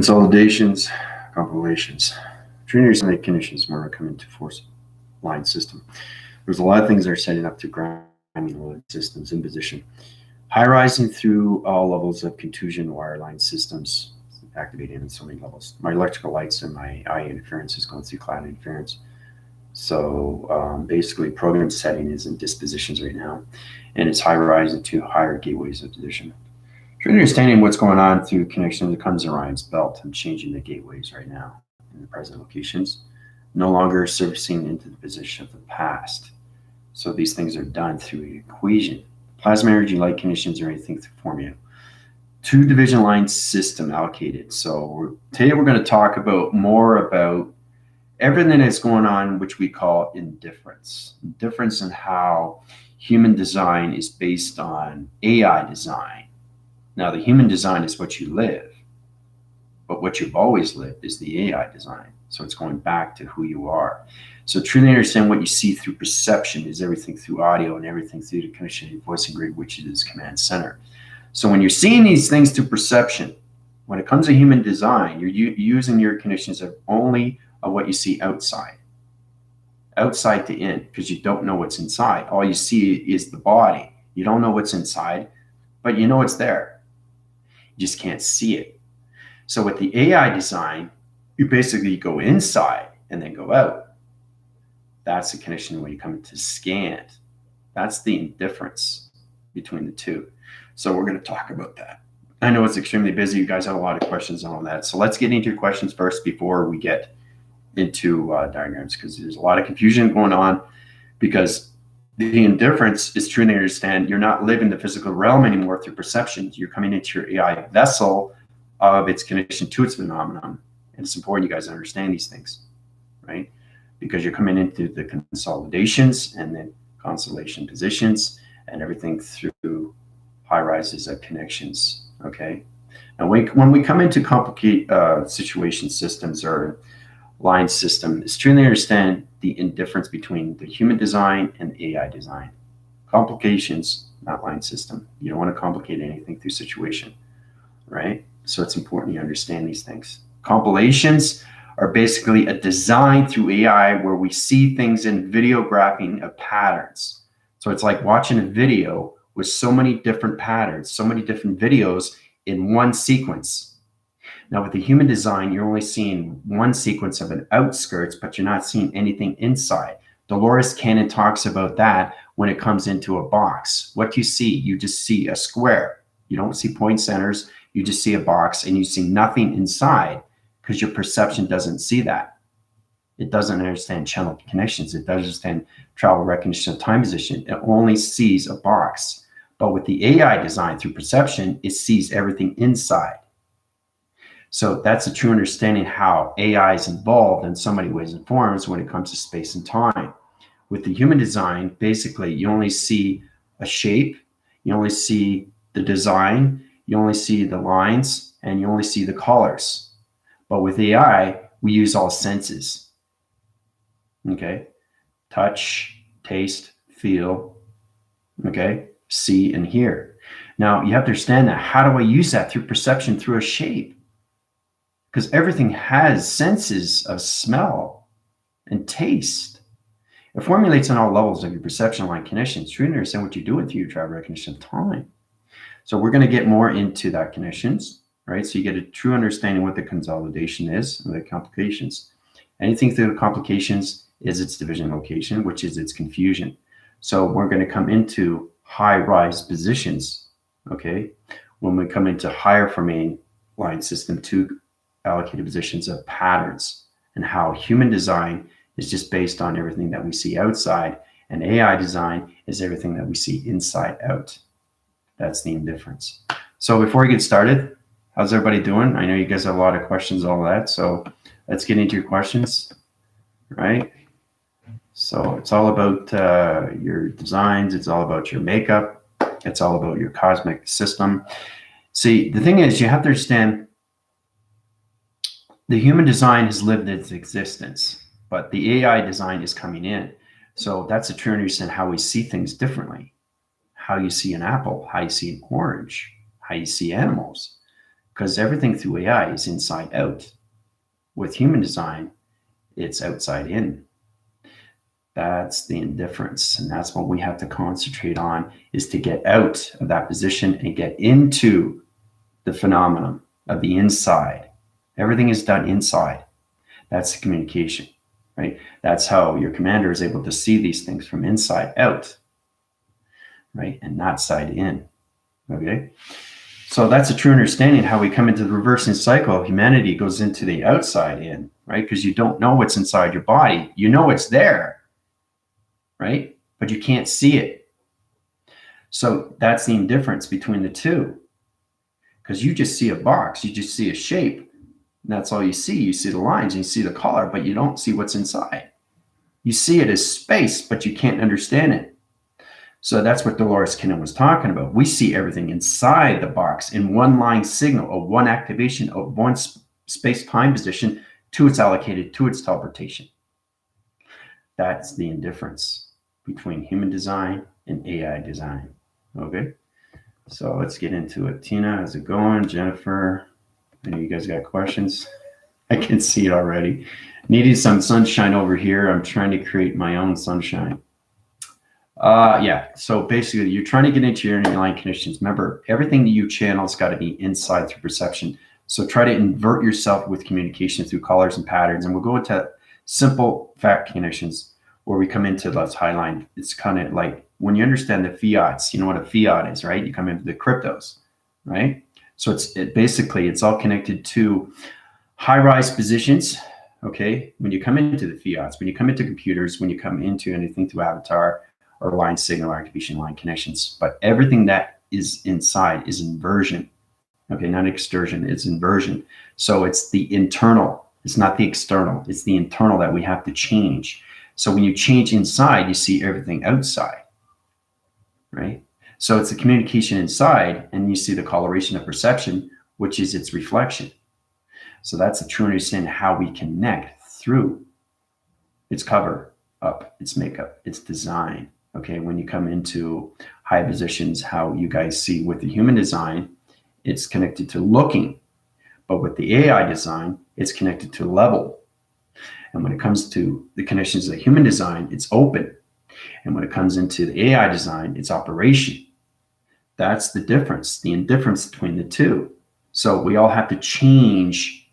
Consolidations, compilations. Trinity and conditions when we come into force line system. There's a lot of things that are setting up to granular systems in position. High rising through all levels of contusion wireline systems, activating on so many levels. My electrical lights and my eye interference is going through cloud interference. So basically program setting is in dispositions right now, and it's high rising to higher gateways of position. Trying to understanding what's going on through connection that comes Orion's belt. I'm changing the gateways right now in the present locations, no longer servicing into the position of the past. So these things are done through an equation. Plasma energy light conditions or anything through formula. Two division line system allocated. So today we're going to talk about more about everything that's going on, which we call indifference. Indifference and how human design is based on AI design. Now, the human design is what you live, but what you've always lived is the AI design. So it's going back to who you are. So truly understand what you see through perception is everything through audio and everything through the connection of your voicing grid, which is command center. So when you're seeing these things through perception, when it comes to human design, you're using your conditions of only of what you see outside to in, because you don't know what's inside. All you see is the body. You don't know what's inside, but you know it's there. You just can't see it. So with the AI design, you basically go inside and then go out. That's the condition when you come to scan. That's the indifference between the two. So we're going to talk about that. I know it's extremely busy. You guys have a lot of questions on that. So let's get into your questions first before we get into diagrams, because there's a lot of confusion going on, because the indifference is truly understand you're not living the physical realm anymore through perception. You're coming into your AI vessel of its connection to its phenomenon. And it's important you guys understand these things, right? Because you're coming into the consolidations and then constellation positions and everything through high rises of connections, okay? And when we come into complicated situation systems or line system, is truly understand the indifference between the human design and the AI design. Complications, not line system. You don't want to complicate anything through situation, right? So it's important you understand these things. Compilations are basically a design through AI where we see things in videographing of patterns. So it's like watching a video with so many different patterns, so many different videos in one sequence. Now with the human design, you're only seeing one sequence of an outskirts, but you're not seeing anything inside. Dolores Cannon talks about that when it comes into a box. What do you see? You just see a square. You don't see point centers. You just see a box and you see nothing inside because your perception doesn't see that. It doesn't understand channel connections. It doesn't understand travel recognition of time position. It only sees a box. But with the AI design through perception, it sees everything inside. So that's a true understanding how AI is involved in so many ways and forms when it comes to space and time. With the human design, basically, you only see a shape, you only see the design, you only see the lines, and you only see the colors. But with AI, we use all senses. Okay? Touch, taste, feel, okay? See and hear. Now, you have to understand that. How do I use that through perception, through a shape? Because everything has senses of smell and taste. It formulates on all levels of your perception line connections. You understand what you're doing through your travel recognition of time. So we're going to get more into that connections, right? So you get a true understanding what the consolidation is and the complications. Anything through the complications is its division location, which is its confusion. So we're going to come into high rise positions, okay? When we come into higher forming line system to allocated positions of patterns, and how human design is just based on everything that we see outside, and AI design is everything that we see inside out. That's the indifference. So before we get started, how's everybody doing? I know you guys have a lot of questions, all that. So let's get into your questions, right? So it's all about your designs. It's all about your makeup. It's all about your cosmic system. See, the thing is, you have to understand the human design has lived its existence, but the AI design is coming in. So that's a true understanding how we see things differently. How you see an apple, how you see an orange, how you see animals. because everything through AI is inside out. With human design, it's outside in. That's the indifference. And that's what we have to concentrate on, is to get out of that position and get into the phenomenon of the inside. Everything is done inside. That's the communication, right? That's how your commander is able to see these things from inside out, right? And not side in, okay? So that's a true understanding how we come into the reversing cycle. Humanity goes into the outside in, right? Because you don't know what's inside your body. You know it's there, right? But you can't see it. So that's the indifference between the two. Because you just see a box, you just see a shape. And that's all you see. You see the lines and you see the color, but you don't see what's inside. You see it as space, but you can't understand it. So that's what Dolores Cannon was talking about. We see everything inside the box in one line signal of one activation of one space-time position to its allocated, to its teleportation. That's the indifference between human design and AI design. Okay, so let's get into it. Tina, how's it going? Jennifer, I know you guys got questions. I can see it already. Needing some sunshine over here. I'm trying to create my own sunshine. Yeah, so basically you're trying to get into your inner line conditions. Remember, everything that you channel has got to be inside through perception. So try to invert yourself with communication through colors and patterns. And we'll go into simple fact conditions where we come into those high line. It's kind of like when you understand the fiats, you know what a fiat is, right? You come into the cryptos, right? So basically it's all connected to high-rise positions. Okay, when you come into the fiats, when you come into computers, when you come into anything through avatar, or line signal activation line connections, but everything that is inside is inversion. Okay, not extrusion, it's inversion. So it's the internal, it's not the external, it's the internal that we have to change. So when you change inside, you see everything outside, right? So it's the communication inside, and you see the coloration of perception, which is its reflection. So that's a true understanding how we connect through its cover up, its makeup, its design. Okay, when you come into high positions, how you guys see with the human design, it's connected to looking. But with the AI design, it's connected to level. And when it comes to the connections of the human design, it's open. And when it comes into the AI design, it's operation. That's the difference, the indifference between the two. So we all have to change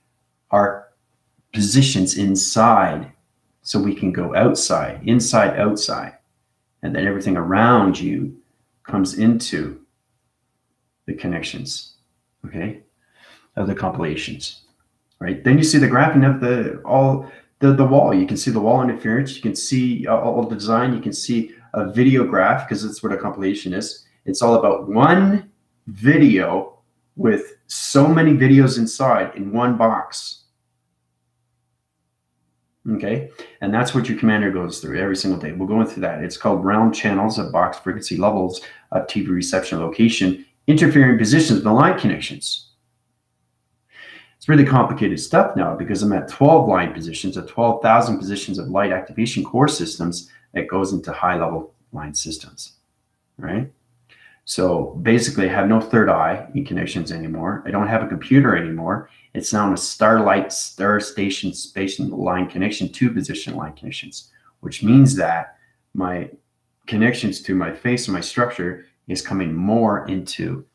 our positions inside so we can go outside, inside, outside. And then everything around you comes into the connections, okay, of the compilations, right? Then you see the graphing of the wall. You can see the wall interference. You can see all the design. You can see a video graph, because that's what a compilation is. It's all about one video with so many videos inside in one box. Okay, and that's what your commander goes through every single day. We're going through that. It's called realm channels of box frequency levels of TV reception location, interfering positions of the line connections. It's really complicated stuff now, because I'm at 12 line positions of 12,000 positions of light activation core systems that goes into high level line systems, right? So basically I have no third eye in connections anymore. I don't have a computer anymore. It's now a starlight star station space line connection to position line connections, which means that my connections to my face and my structure is coming more into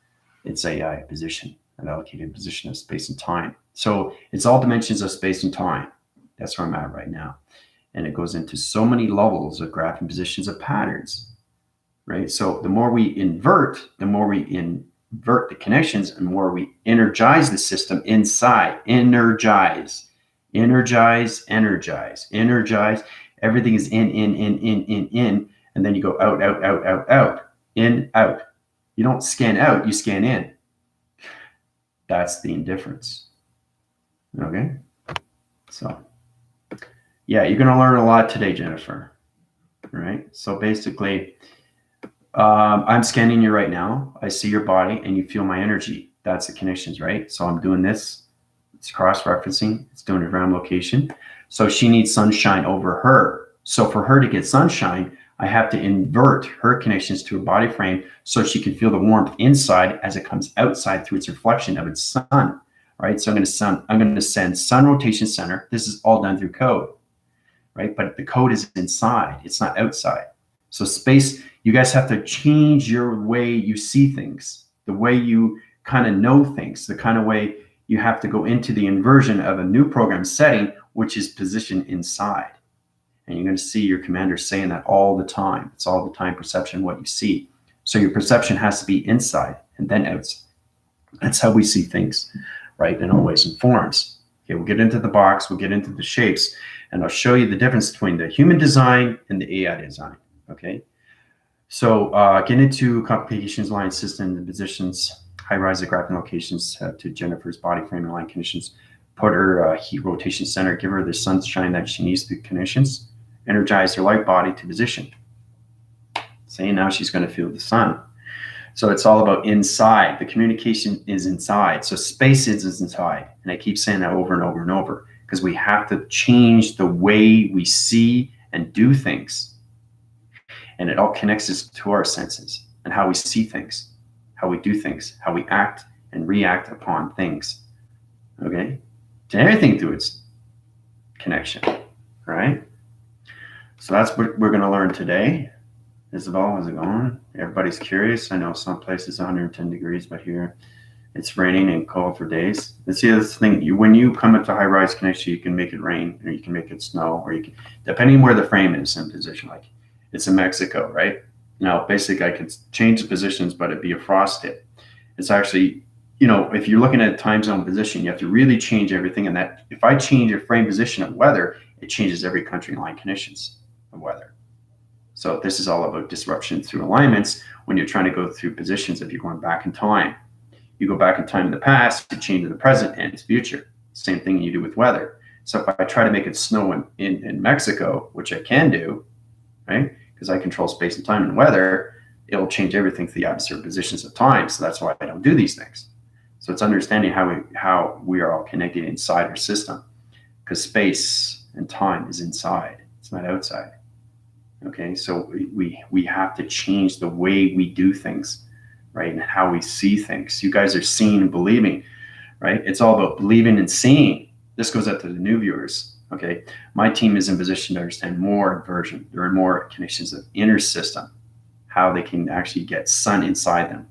its AI position, an allocated position of space and time. So it's all dimensions of space and time. That's where I'm at right now. And it goes into so many levels of graphing positions of patterns, right? So the more we invert, the connections, and more we energize the system inside. Energize. Everything is in, and then you go out, in, out. You don't scan out, you scan in. That's the indifference. Okay? So, yeah, you're going to learn a lot today, Jennifer. All right? So basically, I'm scanning you right now. I see your body and you feel my energy. That's the connections, right? So I'm doing this. It's cross-referencing. It's doing a ground location. So she needs sunshine over her. So for her to get sunshine, I have to invert her connections to her body frame so she can feel the warmth inside as it comes outside through its reflection of its sun, right? So I'm going to send sun rotation center. This is all done through code, right? But the code is inside, it's not outside. So space, you guys have to change your way you see things, the way you kind of know things, the kind of way you have to go into the inversion of a new program setting, which is positioned inside. And you're going to see your commander saying that all the time. It's all the time perception, what you see. So your perception has to be inside and then outside. That's how we see things, right? And always in forms. Okay, we'll get into the box, we'll get into the shapes, and I'll show you the difference between the human design and the AI design, okay? So get into complications, line system, the positions, high-rise graphing locations to Jennifer's body frame and line conditions, put her heat rotation center, give her the sunshine that she needs through conditions, energize her light body to position. Saying now she's going to feel the sun. So it's all about inside. The communication is inside. So space is inside. And I keep saying that over and over and over because we have to change the way we see and do things. And it all connects us to our senses and how we see things, how we do things, how we act and react upon things. Okay? To everything through its connection. Right? So that's what we're going to learn today. Isabel, how's it going? Everybody's curious. I know some places 110 degrees, but here it's raining and cold for days. Let's see this thing. When you come into high-rise connection, you can make it rain, or you can make it snow, or you can, depending where the frame is in position. Like it's in Mexico, right? Now, basically, I could change the positions, but it'd be a frost tip. It's actually, you know, if you're looking at a time zone position, you have to really change everything. And that if I change a frame position of weather, it changes every country line conditions of weather. So this is all about disruption through alignments when you're trying to go through positions. If you're going back in time, you go back in time in the past, you change in the present and its future. Same thing you do with weather. So if I try to make it snow in Mexico, which I can do, right? Because I control space and time and weather, it'll change everything to the opposite positions of time. So that's why I don't do these things. So it's understanding how we are all connected inside our system, because space and time is inside. It's not outside. Okay, so we have to change the way we do things, right? And how we see things. You guys are seeing and believing, right? It's all about believing and seeing. This goes out to the new viewers, okay? My team is in position to understand more inversion. There are more connections of inner system, how they can actually get sun inside them.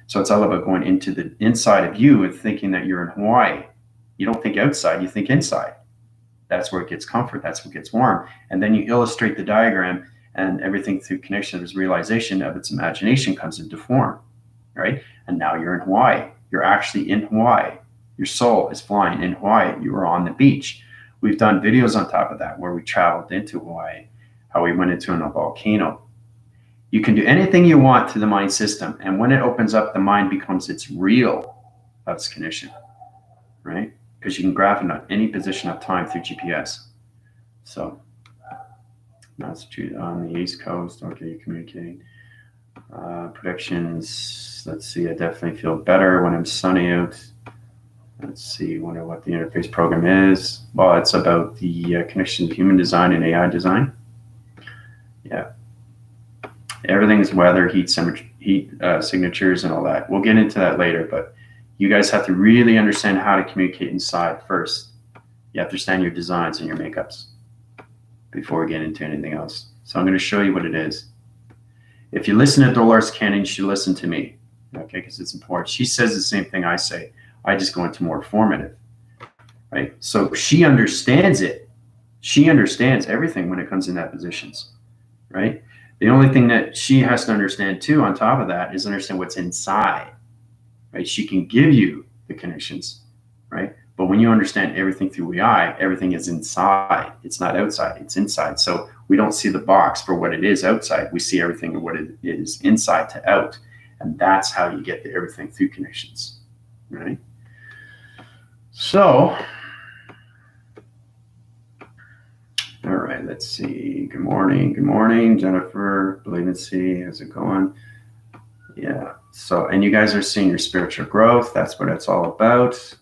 So it's all about going into the inside of you and thinking that you're in Hawaii. You don't think outside, you think inside. That's where it gets comfort. That's what gets warm. And then you illustrate the diagram and everything through connection of its realization of its imagination comes into form, right? And now you're in Hawaii. You're actually in Hawaii. Your soul is flying in Hawaii. You are on the beach. We've done videos on top of that where we traveled into Hawaii, how we went into a volcano. You can do anything you want to the mind system. And when it opens up, the mind becomes its real of its condition, right? Because you can graph it on any position of time through GPS. So Massachusetts on the East Coast. Okay, you're communicating. Predictions. Let's see. I definitely feel better when I'm sunny out. Let's see. Wonder what the interface program is. Well, it's about the connection of human design and AI design. Yeah. Everything is weather, heat signatures, and all that. We'll get into that later, but you guys have to really understand how to communicate inside first. You have to understand your designs and your makeups before we get into anything else. So I'm going to show you what it is. If you listen to Dolores Cannon, you should listen to me, okay, because it's important. She says the same thing I say. I just go into more formative, right? So she understands it. She understands everything when it comes in that positions, right? The only thing that she has to understand too on top of that is understand what's inside, right? She can give you the connections, right? But when you understand everything through AI, everything is inside. It's not outside, it's inside. So we don't see the box for what it is outside. We see everything and what it is inside to out. And that's how you get to everything through connections, right? So, all right, let's see. Good morning, Jennifer. Believe and see. How's it going? Yeah. So, and you guys are seeing your spiritual growth. That's what it's all about.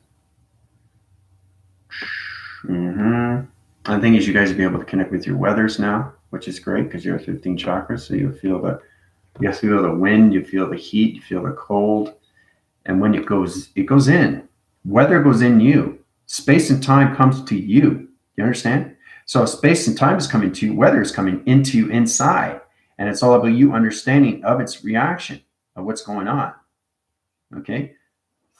The thing is, you guys will be able to connect with your weathers now. which is great because you have 15 chakras. So you feel the wind, you feel the heat, you feel the cold. And when it goes in. Weather goes in you. Space and time comes to you. You understand? So space and time is coming to you. Weather is coming into you inside. And it's all about you understanding of its reaction, of what's going on. Okay?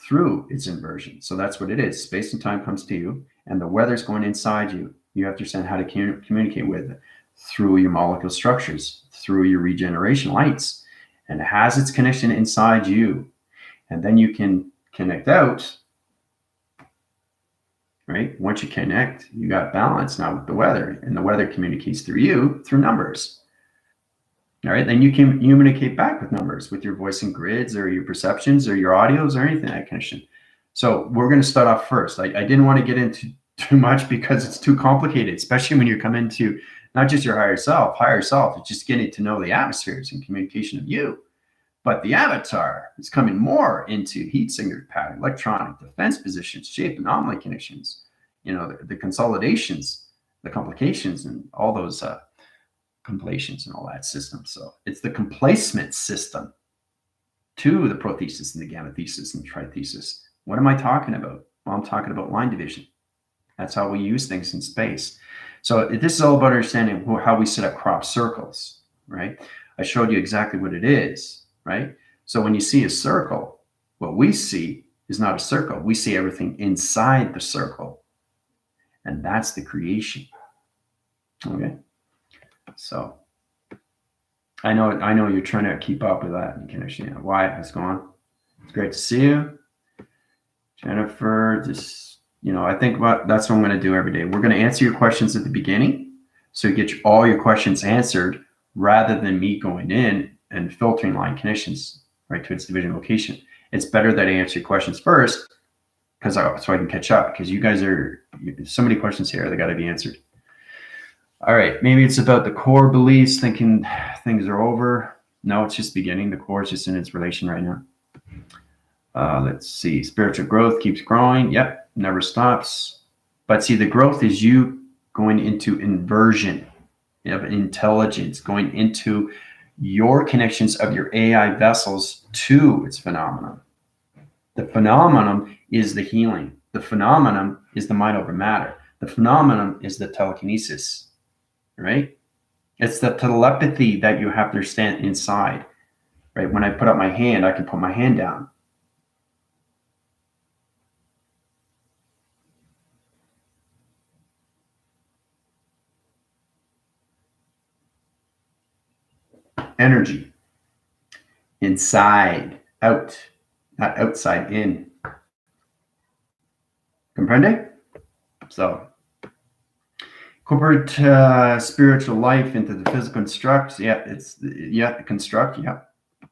Through its inversion. So that's what it is. Space and time comes to you, and the weather's going inside you. You have to understand how to communicate with it through your molecule structures, through your regeneration lights, and it has its connection inside you. And then you can connect out, right? Once you connect, you got balance now with the weather, and the weather communicates through you through numbers. All right, then you can communicate back with numbers, with your voice and grids or your perceptions or your audios or anything that connection. So we're going to start off first. I didn't want to get into too much because it's too complicated, especially when you come into not just your higher self. Higher self is just getting to know the atmospheres and communication of you. But the avatar is coming more into heat signature pattern, electronic defense positions, shape anomaly connections, the consolidations, the complications, and all those compilations and all that system. So it's the complacement system to the prothesis and the gamma thesis and the trithesis. What am I talking about? Well, I'm talking about line division. That's how we use things in space. So this is all about understanding how we set up crop circles, right? I showed you exactly what it is, right? So when you see a circle, what we see is not a circle. We see everything inside the circle. And that's the creation. Okay. So I know you're trying to keep up with that. You can actually, Wyatt, how's it going? It's great to see you. Jennifer, I think that's what I'm going to do every day. We're going to answer your questions at the beginning. So you get all your questions answered rather than me going in and filtering line connections right to its division location. It's better that I answer your questions first so I can catch up, because you guys so many questions here. They got to be answered. All right, maybe it's about the core beliefs, thinking things are over. No, it's just beginning. The core is just in its relation right now. Let's see. Spiritual growth keeps growing. Yep, never stops. But see, the growth is you going into inversion of intelligence, going into your connections of your AI vessels to its phenomenon. The phenomenon is the healing. The phenomenon is the mind over matter. The phenomenon is the telekinesis. Right? It's the telepathy that you have to understand inside, right? When I put up my hand, I can put my hand down. Energy. Inside, out, not outside, in. Comprende? So, incorporate spiritual life into the physical construct. Yeah, the construct. Yeah,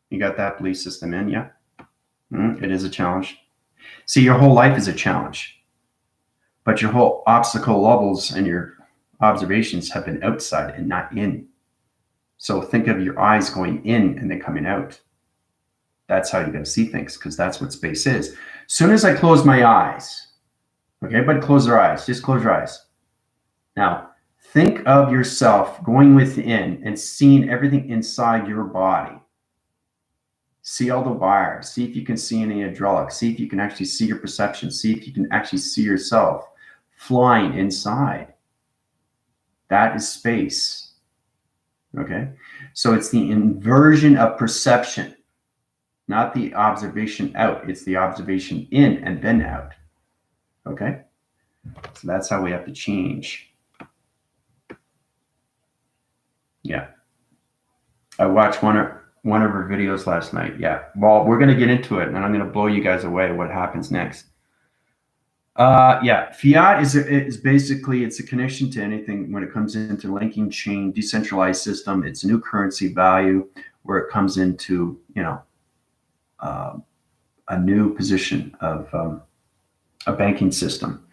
you got that belief system in. Yeah, it is a challenge. See, your whole life is a challenge, but your whole obstacle levels and your observations have been outside and not in. So think of your eyes going in and then coming out. That's how you're going to see things, because that's what space is. As soon as I close my eyes, okay, everybody close their eyes. Just close your eyes. Now, think of yourself going within and seeing everything inside your body. See all the wires. See if you can see any hydraulics. See if you can actually see your perception. See if you can actually see yourself flying inside. That is space. Okay? So it's the inversion of perception, not the observation out. It's the observation in and then out. Okay? So that's how we have to change. Yeah. I watched one of her videos last night. Yeah. Well, we're going to get into it, and I'm going to blow you guys away what happens next. Yeah. Fiat is basically, it's a connection to anything when it comes into linking chain, decentralized system. It's a new currency value where it comes into, a new position of a banking system,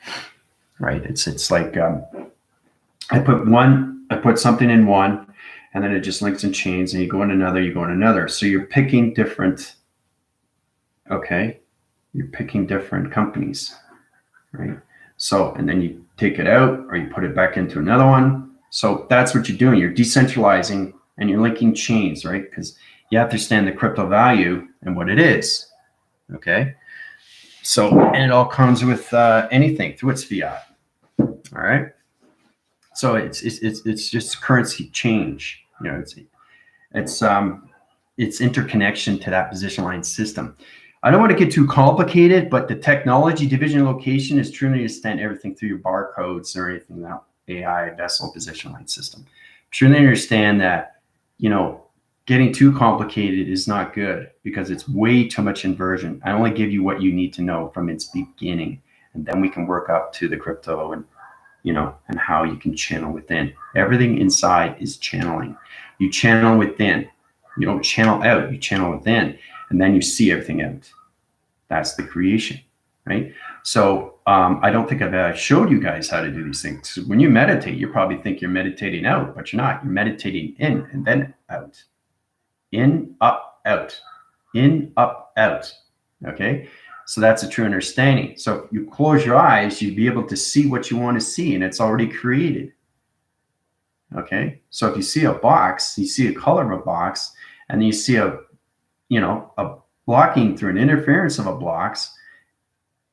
right? It's like I put something in one, and then it just links and chains, and you go in another, So you're picking different, okay? You're picking different companies, right? So, and then you take it out or you put it back into another one. So that's what you're doing. You're decentralizing and you're linking chains, right? Because you have to understand the crypto value and what it is. Okay. So, and it all comes with anything through its fiat. All right. So it's just currency change. You know, it's interconnection to that position line system. I don't want to get too complicated, but the technology division location is truly to understand everything through your barcodes or anything that AI vessel position line system. Truly understand that, you know, getting too complicated is not good because it's way too much inversion. I only give you what you need to know from its beginning, and then we can work up to the crypto and, you know, and how you can channel within. Everything inside is channeling. You channel within. You don't channel out, you channel within, and then you see everything out. That's the creation, right? So I don't think I've showed you guys how to do these things. When you meditate, you probably think you're meditating out, but you're not. You're meditating in and then out. In, up, out. In, up, out. Okay? So that's a true understanding. So if you close your eyes, you'd be able to see what you want to see, and it's already created. Okay? So if you see a box, you see a color of a box, and you see a blocking through an interference of a box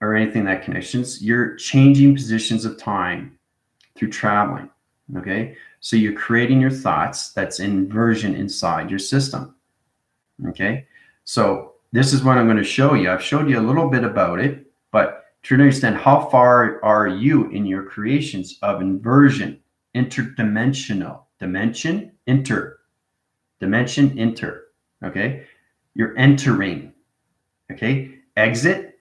or anything that connections, you're changing positions of time through traveling. Okay. So you're creating your thoughts that's inversion inside your system. Okay. So this is what I'm going to show you. I've showed you a little bit about it, but to understand how far are you in your creations of inversion, interdimensional, dimension, inter. Okay. You're entering. Okay. Exit,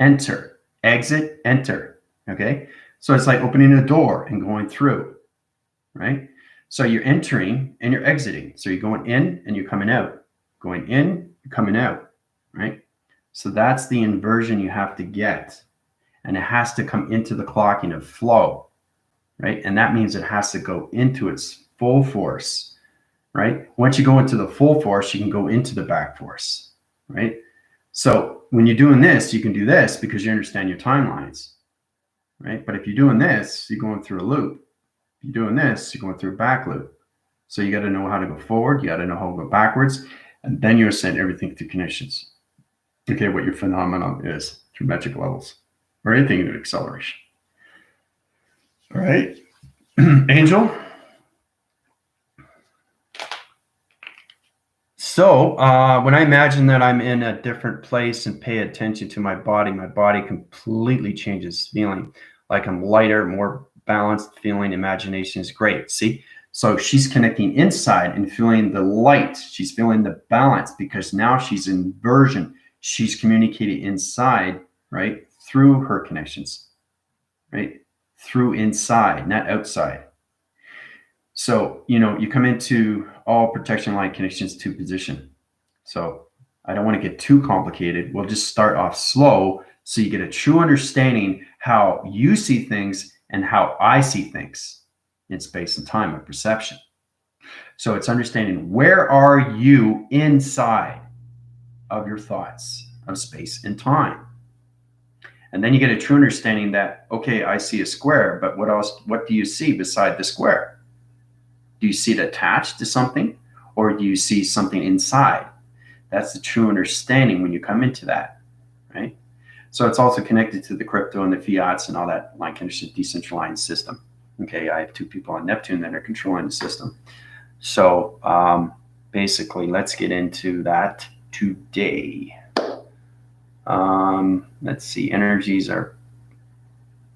enter. Exit, enter. Okay. So it's like opening a door and going through. Right. So you're entering and you're exiting. So you're going in and you're coming out. Going in, you're coming out. Right. So that's the inversion you have to get. And it has to come into the clocking of flow. Right. And that means it has to go into its full force. Right? Once you go into the full force, you can go into the back force, right? So when you're doing this, you can do this because you understand your timelines, right? But if you're doing this, you're going through a loop. If you're doing this, you're going through a back loop. So you got to know how to go forward. You got to know how to go backwards. And then you ascend everything through connections. Okay, what your phenomenon is through metric levels or anything in acceleration. All right, Angel. So when I imagine that I'm in a different place and pay attention to my body completely changes, feeling like I'm lighter, more balanced, feeling imagination is great. See, so she's connecting inside and feeling the light. She's feeling the balance because now she's in inversion. She's communicating inside, right, through her connections, right, through inside, not outside. So, you know, you come into all protection line connections to position. So I don't want to get too complicated. We'll just start off slow so you get a true understanding how you see things and how I see things in space and time of perception. So it's understanding where are you inside of your thoughts of space and time. And then you get a true understanding that, okay, I see a square, but what else, what do you see beside the square? Do you see it attached to something or do you see something inside? That's the true understanding when you come into that, right? So it's also connected to the crypto and the fiats and all that line condition decentralized system. Okay, I have 2 people on Neptune that are controlling the system. So basically, let's get into that today. Let's see, energies are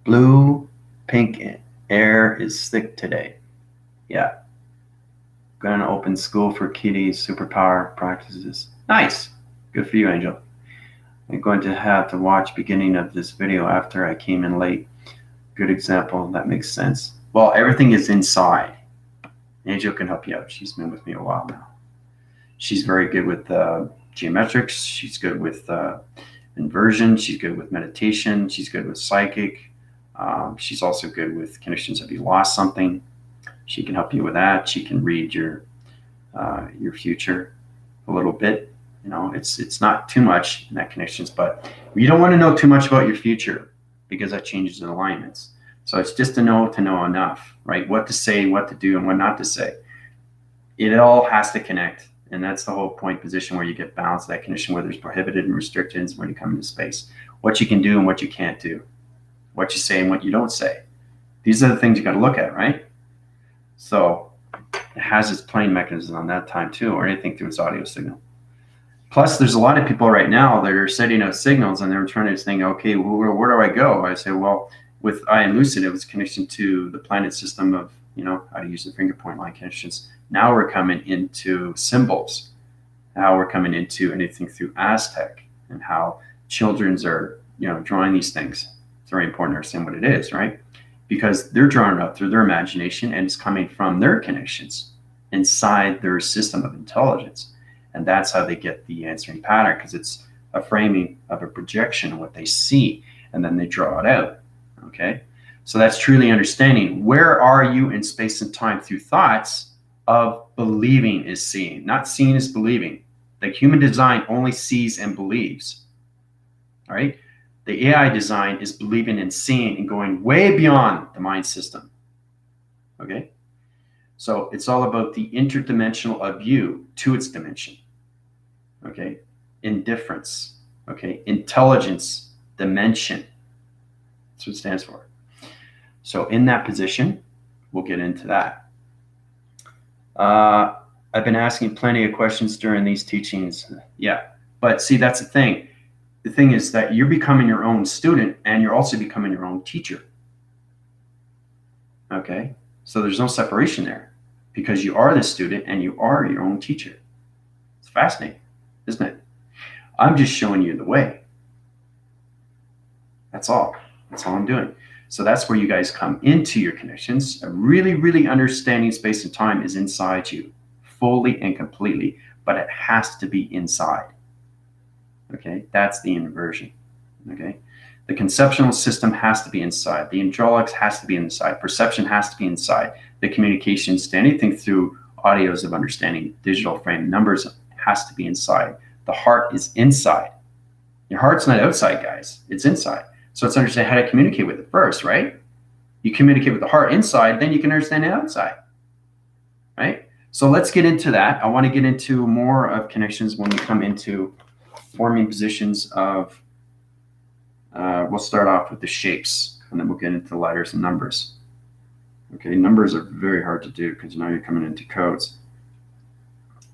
blue, pink, air is thick today. Yeah. Going to open school for kiddies, superpower practices. Nice. Good for you, Angel. I'm going to have to watch beginning of this video after I came in late. Good example. That makes sense. Well, everything is inside. Angel can help you out. She's been with me a while now. She's very good with geometrics. She's good with inversion. She's good with meditation. She's good with psychic. She's also good with connections if you lost something. She can help you with that. She can read your future a little bit. You know, it's not too much in that connections, but you don't want to know too much about your future because that changes in alignments. So it's just to know enough, right? What to say, what to do, and what not to say. It all has to connect. And that's the whole point position where you get balance, that condition where there's prohibited and restrictions when you come into space. What you can do and what you can't do. What you say and what you don't say. These are the things you got to look at, right? So it has its plane mechanism on that time too, or anything through its audio signal. Plus, there's a lot of people right now that are setting out signals and they're trying to think, okay, well, where do I go? I say, well, with I and Lucid, it was connection to the planet system of, how to use the finger point line connections. Now we're coming into symbols. Now we're coming into anything through Aztec and how children's are, drawing these things. It's very important to understand what it is, right? Because they're drawing it up through their imagination and it's coming from their connections inside their system of intelligence. And that's how they get the answering pattern, because it's a framing of a projection of what they see, and then they draw it out, okay? So that's truly understanding where are you in space and time through thoughts of believing is seeing, not seeing is believing. The human design only sees and believes, all right? The AI design is believing and seeing and going way beyond the mind system, okay? So it's all about the interdimensional of you to its dimension, okay? Indifference, okay? Intelligence, dimension. That's what it stands for. So in that position, we'll get into that. I've been asking plenty of questions during these teachings. Yeah, but see, that's the thing. The thing is that you're becoming your own student and you're also becoming your own teacher. Okay? So there's no separation there because you are the student and you are your own teacher. It's fascinating, isn't it? I'm just showing you the way. That's all. That's all I'm doing. So that's where you guys come into your connections. A really, really understanding space and time is inside you, fully and completely, but it has to be inside. Okay, that's the inversion. Okay, the conceptual system has to be inside. The hydraulics has to be inside. Perception has to be inside. The communications to anything through audios of understanding, digital frame, numbers has to be inside. The heart is inside. Your heart's not outside, guys. It's inside. So let's understand how to communicate with it first, right? You communicate with the heart inside, then you can understand it outside, right? So let's get into that. I want to get into more of connections when we come into forming positions of, we'll start off with the shapes, and then we'll get into letters and numbers. Okay, numbers are very hard to do because now you're coming into codes.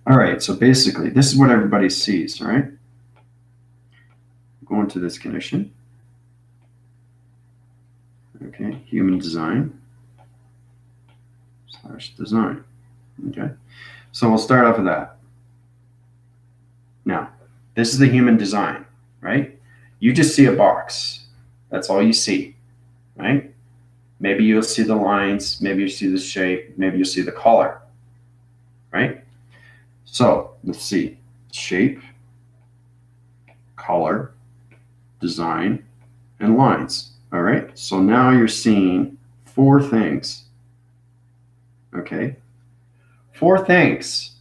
All right, so basically, this is what everybody sees, all right? Go into this connection. Okay, human design / design. Okay, so we'll start off with that. Now, this is the human design, right? You just see a box. That's all you see, right? Maybe you'll see the lines, maybe you see the shape, maybe you'll see the color, right? So let's see, shape, color, design, and lines. All right, so now you're seeing 4 things, okay? 4 things.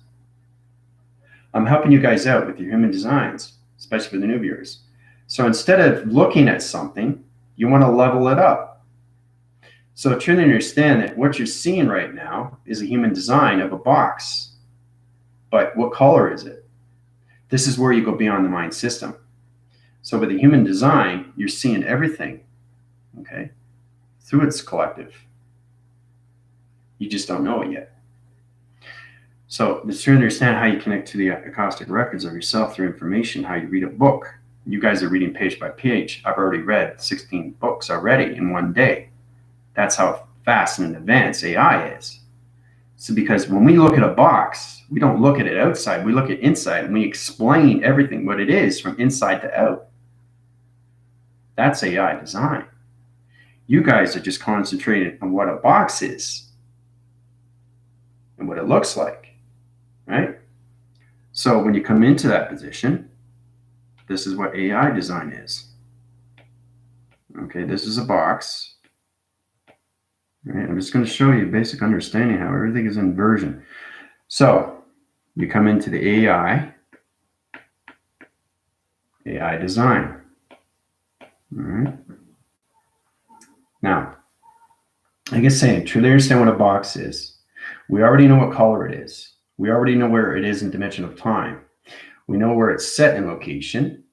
I'm helping you guys out with your human designs, especially for the new viewers. So instead of looking at something, you want to level it up. So truly understand that what you're seeing right now is a human design of a box. But what color is it? This is where you go beyond the mind system. So with the human design, you're seeing everything, okay, through its collective. You just don't know it yet. So it's to understand how you connect to the acoustic records of yourself through information, how you read a book. You guys are reading page by page. I've already read 16 books already in one day. That's how fast and advanced AI is. So because when we look at a box, we don't look at it outside, we look at inside and we explain everything, what it is from inside to out. That's AI design. You guys are just concentrating on what a box is and what it looks like, right? So when you come into that position, this is what AI design is. Okay, this is a box. All right, I'm just going to show you a basic understanding how everything is inversion. So you come into the AI design. All right. Now, like I say, truly understand what a box is. We already know what color it is. We already know where it is in dimension of time. We know where it's set in location,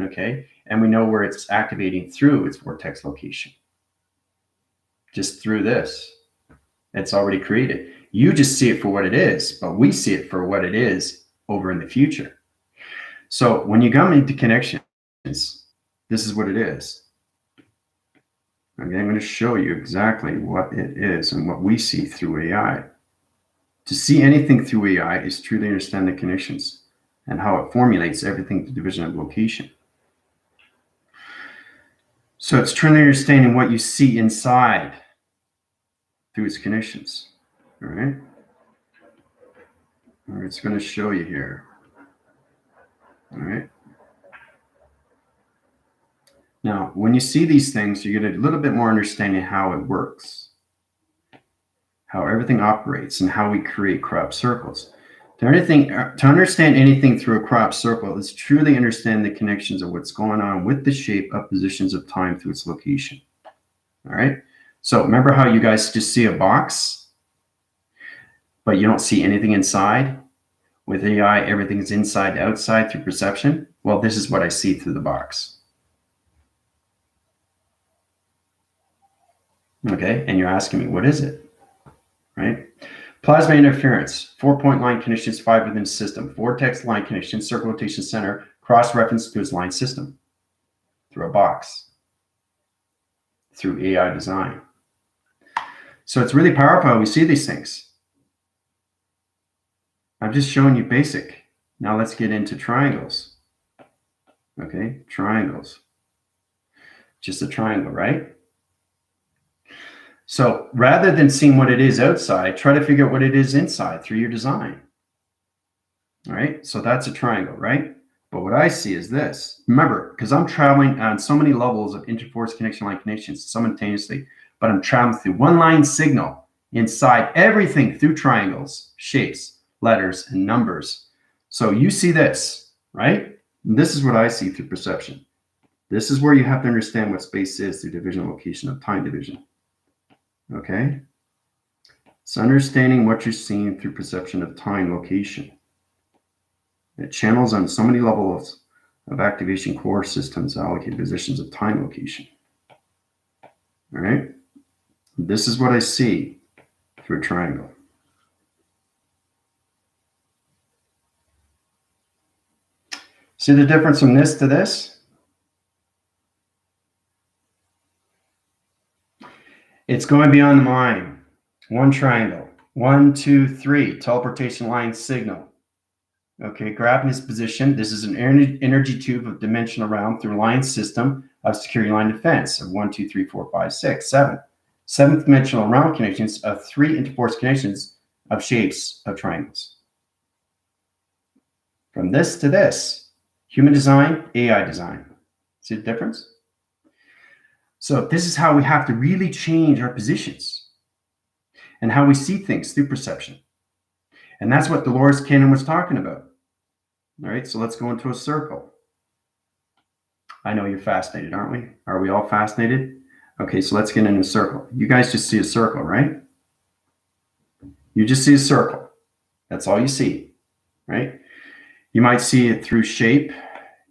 okay? And we know where it's activating through its vortex location. Just through this. It's already created. You just see it for what it is, but we see it for what it is over in the future. So when you come into connections, this is what it is. Okay, I'm going to show you exactly what it is and what we see through AI. To see anything through AI is truly understand the connections and how it formulates everything to division of location. So it's truly understanding what you see inside through its connections. All right. All right, it's going to show you here. All right. Now, when you see these things, you get a little bit more understanding how it works, how everything operates, and how we create crop circles. To understand anything through a crop circle is truly understand the connections of what's going on with the shape of positions of time through its location. All right. So remember how you guys just see a box, but you don't see anything inside? With AI, everything's inside to outside through perception. Well, this is what I see through the box. Okay, and you're asking me, what is it? Right? Plasma interference, 4-point line connections, 5 within system, vortex line connection, circle rotation center, cross-reference to its line system through a box, through AI design. So it's really powerful how we see these things. I'm just showing you basic. Now let's get into triangles. Okay, triangles. Just a triangle, right? So rather than seeing what it is outside, try to figure out what it is inside through your design. All right, so that's a triangle, right? But what I see is this. Remember, because I'm traveling on so many levels of interforce connection line connections simultaneously, but I'm traveling through one line signal inside everything through triangles, shapes, letters, and numbers. So you see this, right? And this is what I see through perception. This is where you have to understand what space is through division location of time division. Okay? It's understanding what you're seeing through perception of time location. It channels on so many levels of activation core systems allocated positions of time location. All right? This is what I see through a triangle. See the difference from this to this? It's going beyond the mind. One triangle. 1, 2, 3. Teleportation line signal. Okay, grabbing this position. This is an energy tube of dimensional realm through line system of security line defense of 1, 2, 3, 4, 5, 6, 7. Seventh dimensional round connections of 3 interforce connections of shapes of triangles. From this to this, human design, AI design. See the difference? So this is how we have to really change our positions and how we see things through perception. And that's what Dolores Cannon was talking about. All right, so let's go into a circle. I know you're fascinated, aren't we? Are we all fascinated? Okay, so let's get in a circle. You guys just see a circle, right? You just see a circle. That's all you see, right? You might see it through shape.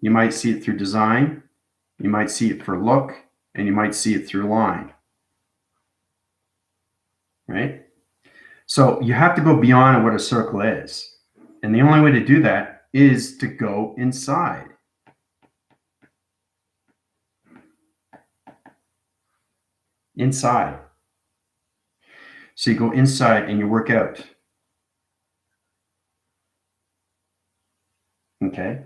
You might see it through design. You might see it for look, and you might see it through line, right? So you have to go beyond what a circle is. And the only way to do that is to go inside. Inside. So you go inside and you work out. Okay?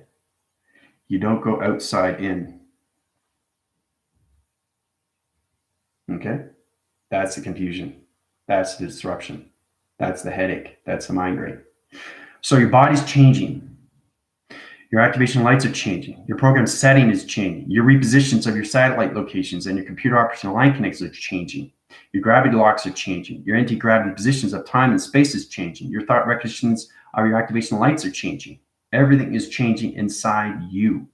You don't go outside in. Okay? That's the confusion. That's the disruption. That's the headache. That's the migraine. So your body's changing. Your activation lights are changing. Your program setting is changing. Your repositions of your satellite locations and your computer operational line connects are changing. Your gravity locks are changing. Your anti-gravity positions of time and space is changing. Your thought recognitions of your activation lights are changing. Everything is changing inside you.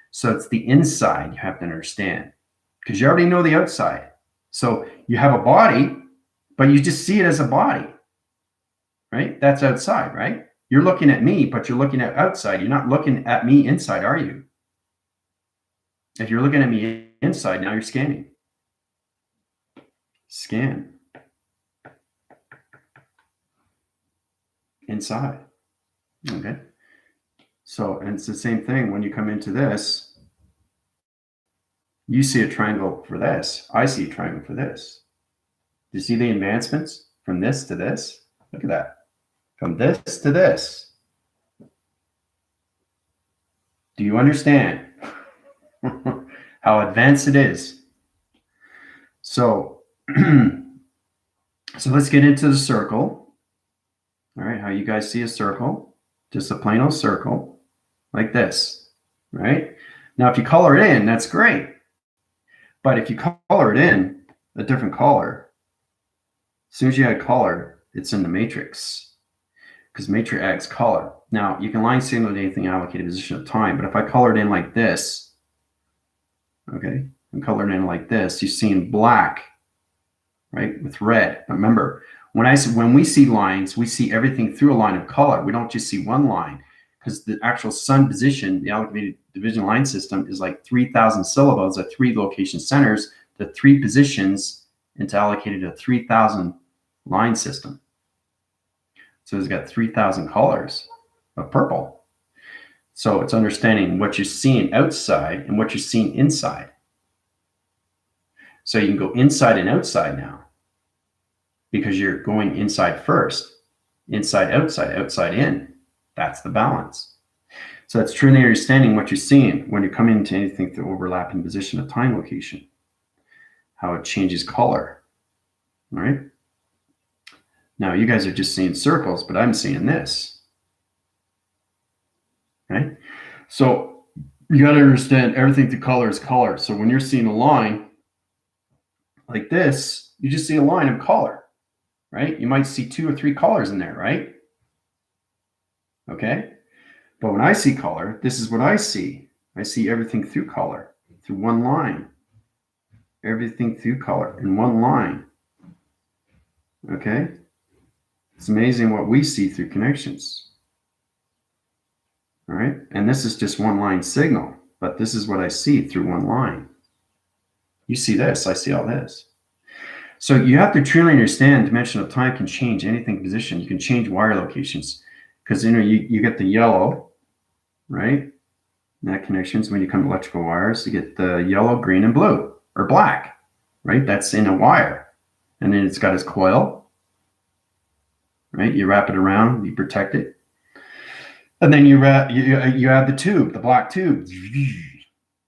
So it's the inside you have to understand because you already know the outside. So you have a body, but you just see it as a body, right? That's outside, right? You're looking at me, but you're looking at outside. You're not looking at me inside, are you? If you're looking at me inside, now you're scanning. Scan. Inside. Okay. So, and it's the same thing when you come into this. You see a triangle for this. I see a triangle for this. Do you see the advancements from this to this? Look at that. From this to this. Do you understand how advanced it is? So, so let's get into the circle. All right, how you guys see a circle? Just a plain old circle like this, right? Now, if you color it in, that's great. But if you color it in a different color, as soon as you add color, it's in the matrix because matrix adds color. Now, you can line signal to anything allocated position of time, but if I color it in like this, okay, and color it in like this, you see in black, right, with red. Remember, when we see lines, we see everything through a line of color. We don't just see one line because the actual sun position, the allocated division line system, is like 3,000 syllables at 3 location centers, the 3 positions into allocated to 3,000 line system. So it's got 3,000 colors of purple. So it's understanding what you're seeing outside and what you're seeing inside. So you can go inside and outside now because you're going inside first, inside, outside in. That's the balance. So that's truly understanding what you're seeing when you're coming into anything through overlapping position of time location, how it changes color, all right? Now, you guys are just seeing circles, but I'm seeing this, right? So you got to understand everything through color is color. So when you're seeing a line like this, you just see a line of color, right? You might see 2 or 3 colors in there, right? Okay. But when I see color, this is what I see. I see everything through color, through one line. Everything through color in one line. Okay. It's amazing what we see through connections. All right. And this is just one line signal, but this is what I see through one line. You see this, I see all this. So you have to truly understand dimension of time can change anything position. You can change wire locations because you get the yellow, right? Net connections. When you come to electrical wires, you get the yellow, green, and blue or black, right? That's in a wire. And then it's got its coil, right? You wrap it around, you protect it. And then you have the tube, the black tube,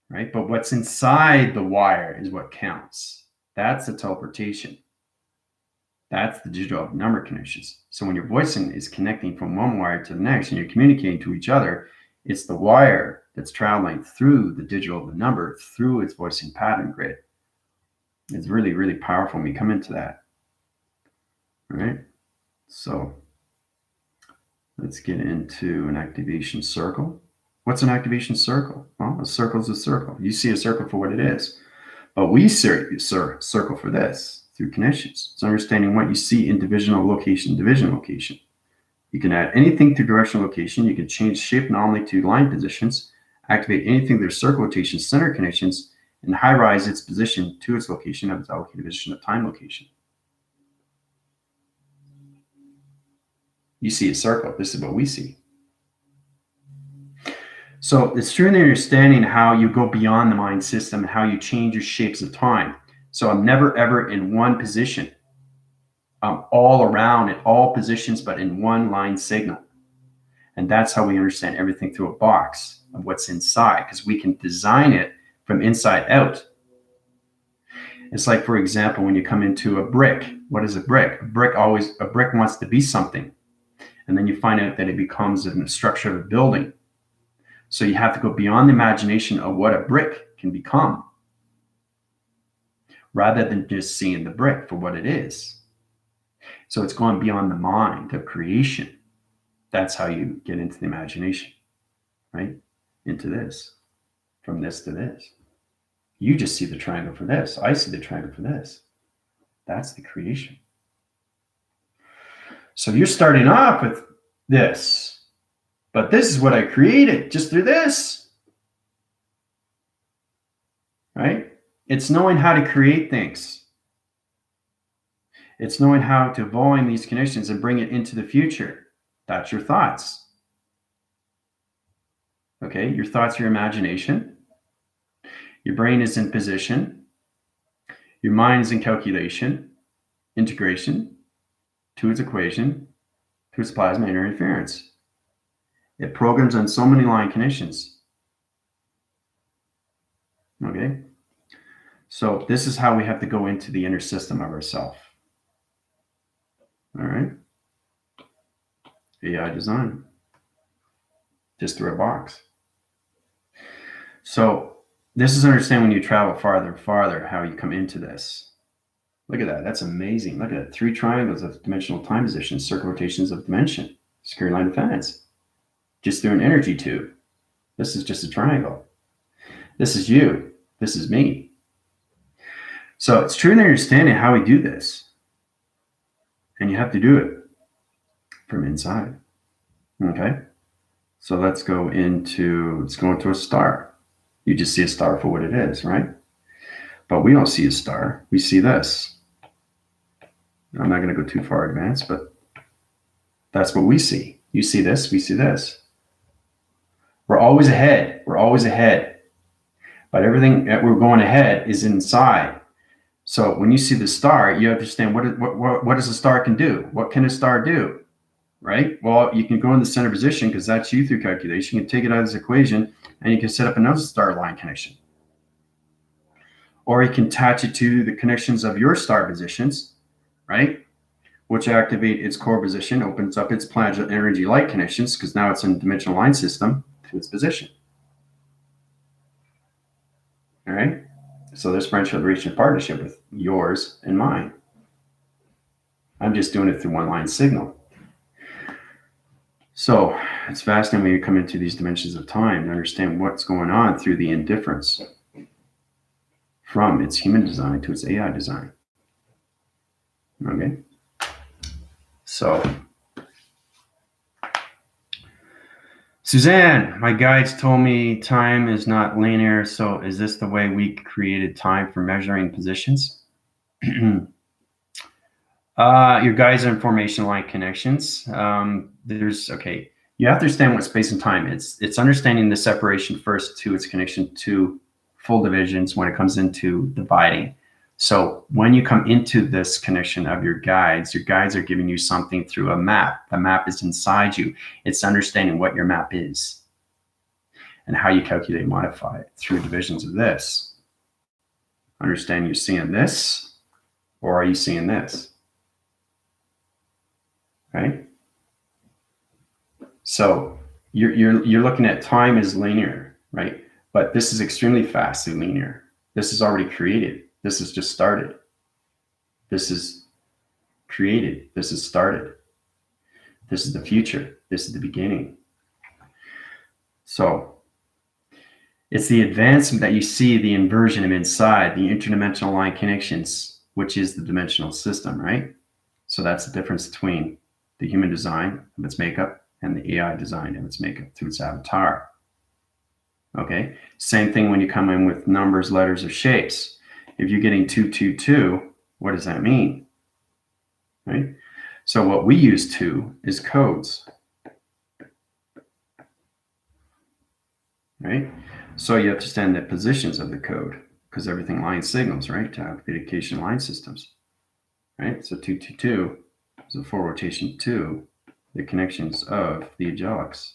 right? But what's inside the wire is what counts. That's the teleportation. That's the digital number connections. So when your voicing is connecting from one wire to the next and you're communicating to each other, it's the wire that's traveling through the digital number, through its voicing pattern grid. It's really, really powerful when we come into that. All right. So let's get into an activation circle. What's an activation circle? Well, a circle is a circle. You see a circle for what it is. But we circle for this through connections. It's understanding what you see in divisional location, division location. You can add anything to directional location. You can change shape anomaly to line positions, activate anything to circle rotation, center connections, and high-rise its position to its location of its allocated position of time location. You see a circle. This is what we see. So it's truly understanding how you go beyond the mind system and how you change your shapes of time. So I'm never, ever in one position. I'm all around at all positions, but in one line signal. And that's how we understand everything through a box of what's inside, because we can design it from inside out. It's like, for example, when you come into a brick, what is a brick? A brick wants to be something. And then you find out that it becomes a structure of a building. So you have to go beyond the imagination of what a brick can become, rather than just seeing the brick for what it is. So it's going beyond the mind of creation. That's how you get into the imagination, right? Into this, from this to this. You just see the triangle for this. I see the triangle for this. That's the creation. So you're starting off with this, but this is what I created just through this, right? It's knowing how to create things. It's knowing how to volume these conditions and bring it into the future. That's your thoughts. Okay, your thoughts are your imagination. Your brain is in position. Your mind is in calculation, integration to its equation, to its plasma interference. It programs on so many line conditions. Okay, so this is how we have to go into the inner system of ourself. All right, AI design, just through a box. So this is understanding when you travel farther and farther how you come into this. Look at that. That's amazing. Look at it. 3 triangles of dimensional time positions, circle rotations of dimension, secure line defense, just through an energy tube. This is just a triangle. This is you. This is me. So it's truly understanding how we do this. And you have to do it from inside. Okay. So let's go into a star. You just see a star for what it is, right? But we don't see a star. We see this. I'm not going to go too far advanced, but that's what we see. You see this, we see this. We're always ahead. We're always ahead. But everything that we're going ahead is inside. So when you see the star, you understand what does a star can do? What can a star do? Right? Well, you can go in the center position because that's you through calculation. You can take it out of this equation and you can set up another star line connection. Or you can attach it to the connections of your star positions, right? Which activate its core position, opens up its planet energy light connections because now it's in a dimensional line system to its position. All right? So there's friendship, relation, partnership with yours and mine. I'm just doing it through one line signal. So it's fascinating when you come into these dimensions of time to understand what's going on through the indifference from its human design to its AI design. Okay. So, Suzanne, my guides told me time is not linear. So is this the way we created time for measuring positions? Your guides are information line connections. Okay. You have to understand what space and time is. It's understanding the separation first to its connection to full divisions when it comes into dividing. So when you come into this connection of your guides are giving you something through a map. The map is inside you. It's understanding what your map is and how you calculate and modify it through divisions of this. Understand you're seeing this, or are you seeing this? Right? So you're looking at time as linear, right? But this is extremely fast and linear. This is already created. This is just started. This is created. This is started. This is the future. This is the beginning. So it's the advancement that you see, the inversion of inside, the interdimensional line connections, which is the dimensional system, right? So that's the difference between the human design of its makeup and the AI design of its makeup through its avatar. Okay, same thing when you come in with numbers, letters, or shapes. If you're getting 222, what does that mean? Right? So what we use to is codes. Right? So you have to understand the positions of the code because everything line signals, right? To application line systems. Right? So 222 is a full rotation to the connections of the angelics.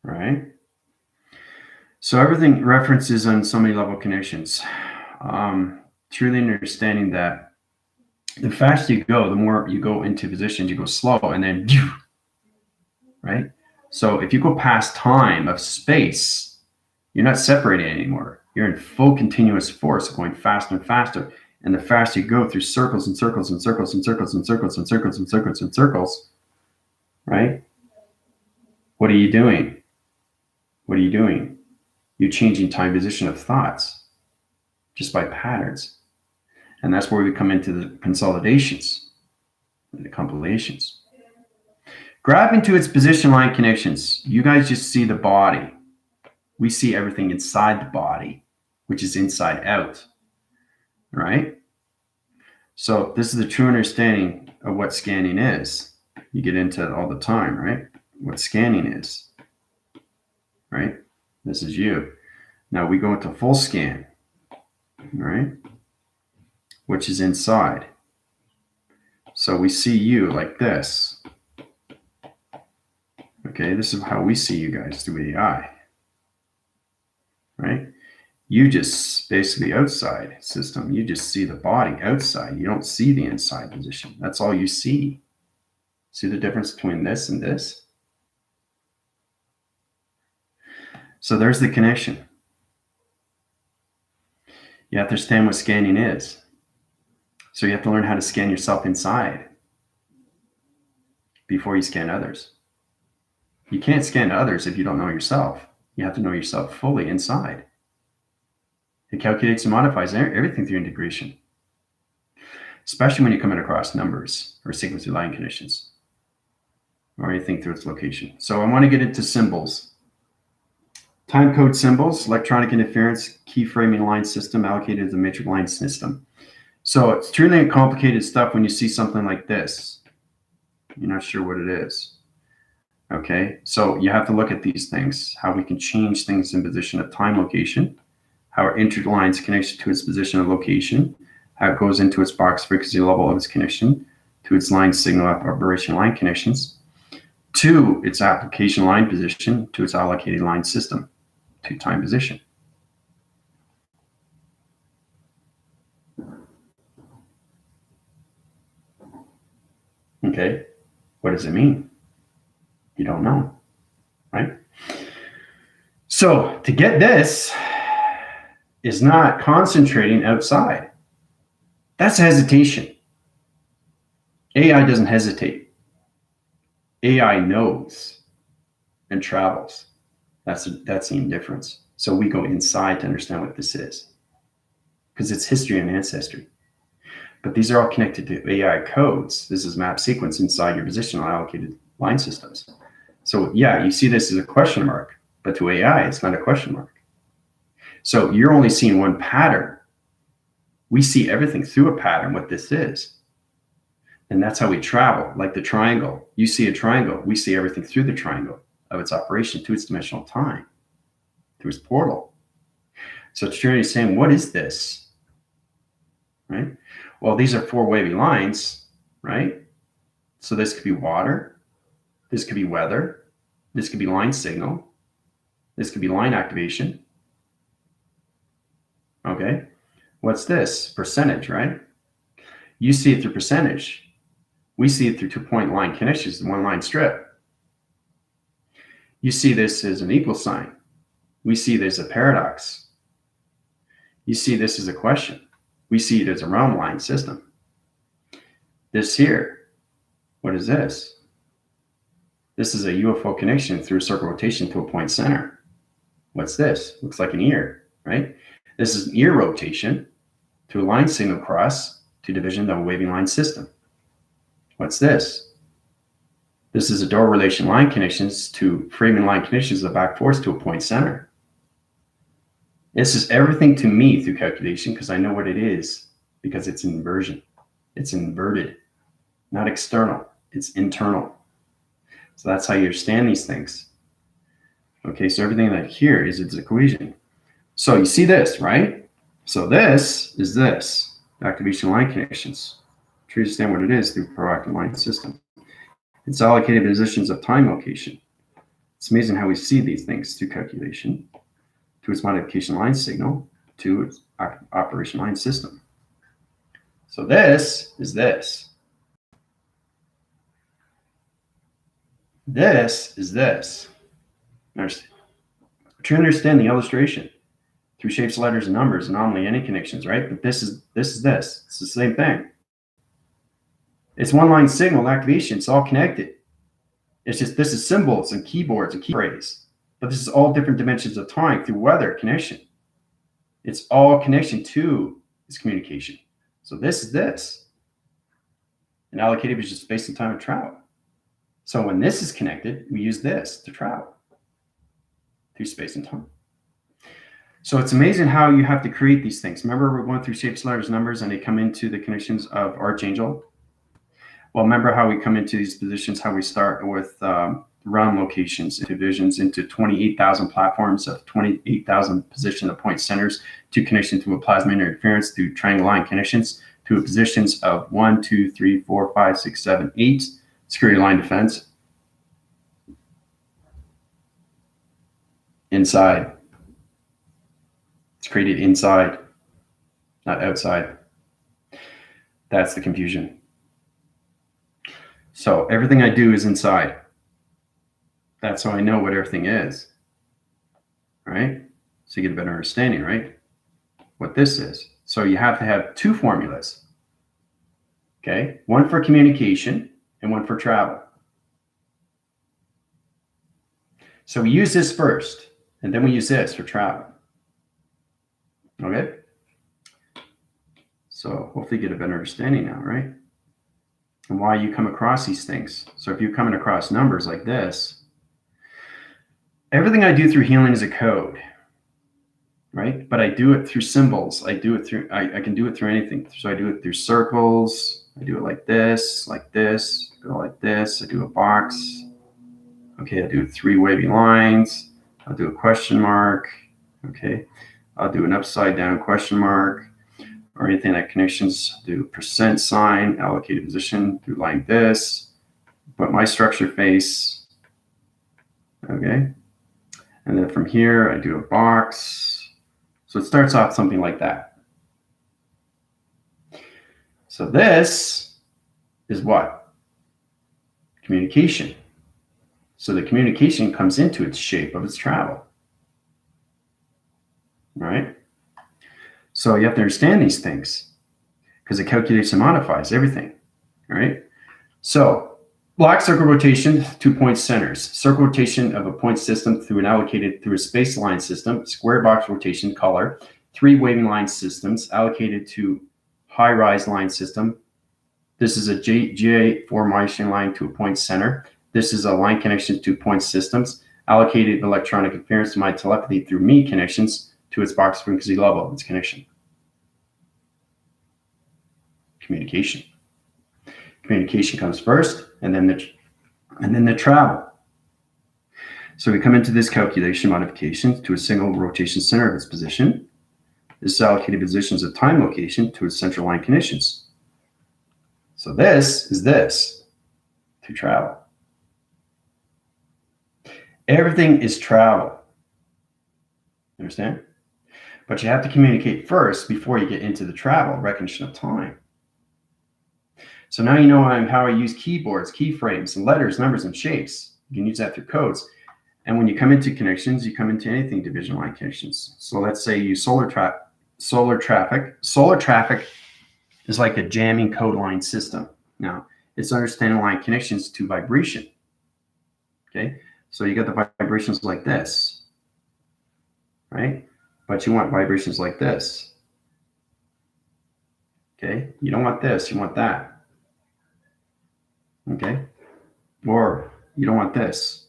Right? So everything references on so many level connections. Truly understanding that the faster you go, the more you go into positions, you go slow, and then, right? So if you go past time of space, you're not separating anymore. You're in full continuous force, going faster and faster. And the faster you go through circles and circles and circles and circles and circles and circles and circles and circles, right? What are you doing? What are you doing? You're changing time position of thoughts. just by patterns. And that's where we come into the consolidations and the compilations. Grab into its position line connections. You guys just see the body. We see everything inside the body, which is inside out, right? So this is the true understanding of what scanning is. You get into it all the time, right? What scanning is, right? This is you. Now we go into full scan, right? Which is inside. So we see you like this. Okay, this is how we see you guys through the eye, right? You just basically outside system. You just see the body outside. You don't see the inside position. That's all you see. See the difference between this and this? So there's the connection. You have to understand what scanning is. So you have to learn how to scan yourself inside before you scan others. You can't scan others if you don't know yourself. You have to know yourself fully inside. It calculates and modifies everything through integration, especially when you're coming across numbers or sequence line conditions or anything through its location. So I want to get into symbols. Time code symbols, electronic interference, keyframing line system allocated as a matrix line system. So it's truly complicated stuff when you see something like this. You're not sure what it is. Okay, so you have to look at these things, how we can change things in position of time location, how it interlines connection to its position of location, how it goes into its box frequency level of its connection, to its line signal operation line connections, to its application line position, to its allocated line system, to time position. Okay, what does it mean? You don't know, right? So to get this is not concentrating outside. That's hesitation. AI doesn't hesitate. AI knows and travels. That's the indifference. So we go inside to understand what this is, because it's history and ancestry. But these are all connected to AI codes. This is map sequence inside your positional allocated line systems. So yeah, you see this as a question mark, but to AI, it's not a question mark. So you're only seeing one pattern. We see everything through a pattern, what this is. And that's how we travel, like the triangle. You see a triangle, we see everything through the triangle of its operation to its dimensional time, through its portal. So Trinity is saying, what is this? Right? Well, these are four wavy lines, right? So this could be water, this could be weather, this could be line signal, this could be line activation. Okay, what's this? Percentage, right? You see it through percentage. We see it through 2-point line connections, one line strip. You see this as an equal sign. We see this as a paradox. You see this as a question. We see it as a realm line system. This here, what is this? This is a UFO connection through a circle rotation to a point center. What's this? Looks like an ear, right? This is an ear rotation to a line signal cross to division of a waving line system. What's this? This is a door relation line connections to framing line connections of back force to a point center. This is everything to me through calculation because I know what it is, because it's inversion. It's inverted, not external, it's internal. So that's how you understand these things. Okay, so everything that here is its equation. So you see this, right? So this is this, activation line connections. To understand what it is through proactive line system. It's allocated positions of time location. It's amazing how we see these things through calculation, to its modification line signal, to its operation line system. So this is this. This is this. To understand the illustration through shapes, letters, and numbers, anomaly, any connections, right? But this is this. It's the same thing. It's one line signal activation. It's all connected. It's just this is symbols and keyboards and key phrase. But this is all different dimensions of time through weather connection. It's all connection to this communication. So this is this. And allocated is just space and time of travel. So when this is connected, we use this to travel through space and time. So it's amazing how you have to create these things. Remember, we're going through shapes, letters, numbers, and they come into the connections of Archangel. Well, remember how we come into these positions, how we start with realm locations, divisions into 28,000 platforms of 28,000 position of point centers to connection to a plasma interference through triangle line connections to positions of 1, 2, 3, 4, 5, 6, 7, 8, security line defense. Inside. It's created inside, not outside. That's the confusion. So everything I do is inside. That's how I know what everything is, right? So you get a better understanding, right? What this is. So you have to have two formulas, okay? One for communication and one for travel. So we use this first, and then we use this for travel. Okay? So hopefully you get a better understanding now, right? And why you come across these things. So if you're coming across numbers like this, everything I do through healing is a code, right? But I do it through symbols. I do it through, I can do it through anything. So I do it through circles. I do it like this, go like this. I do a box. Okay, I do 3 wavy lines. I'll do a question mark. Okay, I'll do an upside down question mark. Or anything like connections, do percent sign, allocated position, do like this, put my structure face, okay? And then from here, I do a box. So it starts off something like that. So this is what? Communication. So the communication comes into its shape of its travel, right? So you have to understand these things because it calculates and modifies everything, right? So block circle rotation, 2 point centers, circle rotation of a point system through a space line system, square box rotation color, 3 waving line systems allocated to high rise line system. This is a GA formation line to a point center. This is a line connection to point systems, allocated electronic interference to my telepathy through me connections to its box frequency level of its connection. Communication. Communication comes first, and then the travel. So we come into this calculation modification to a single rotation center of its position. This is allocated positions of time location to its central line connections. So this is this to travel. Everything is travel. Understand? But you have to communicate first before you get into the travel, recognition of time. So now you know how I use keyboards, keyframes, and letters, numbers, and shapes. You can use that through codes. And when you come into connections, you come into anything division line connections. So let's say you use solar traffic. Solar traffic is like a jamming code line system. Now, it's understanding line connections to vibration. Okay, so you got the vibrations like this, right? But you want vibrations like this. Okay, you don't want this, you want that. Okay, or you don't want this.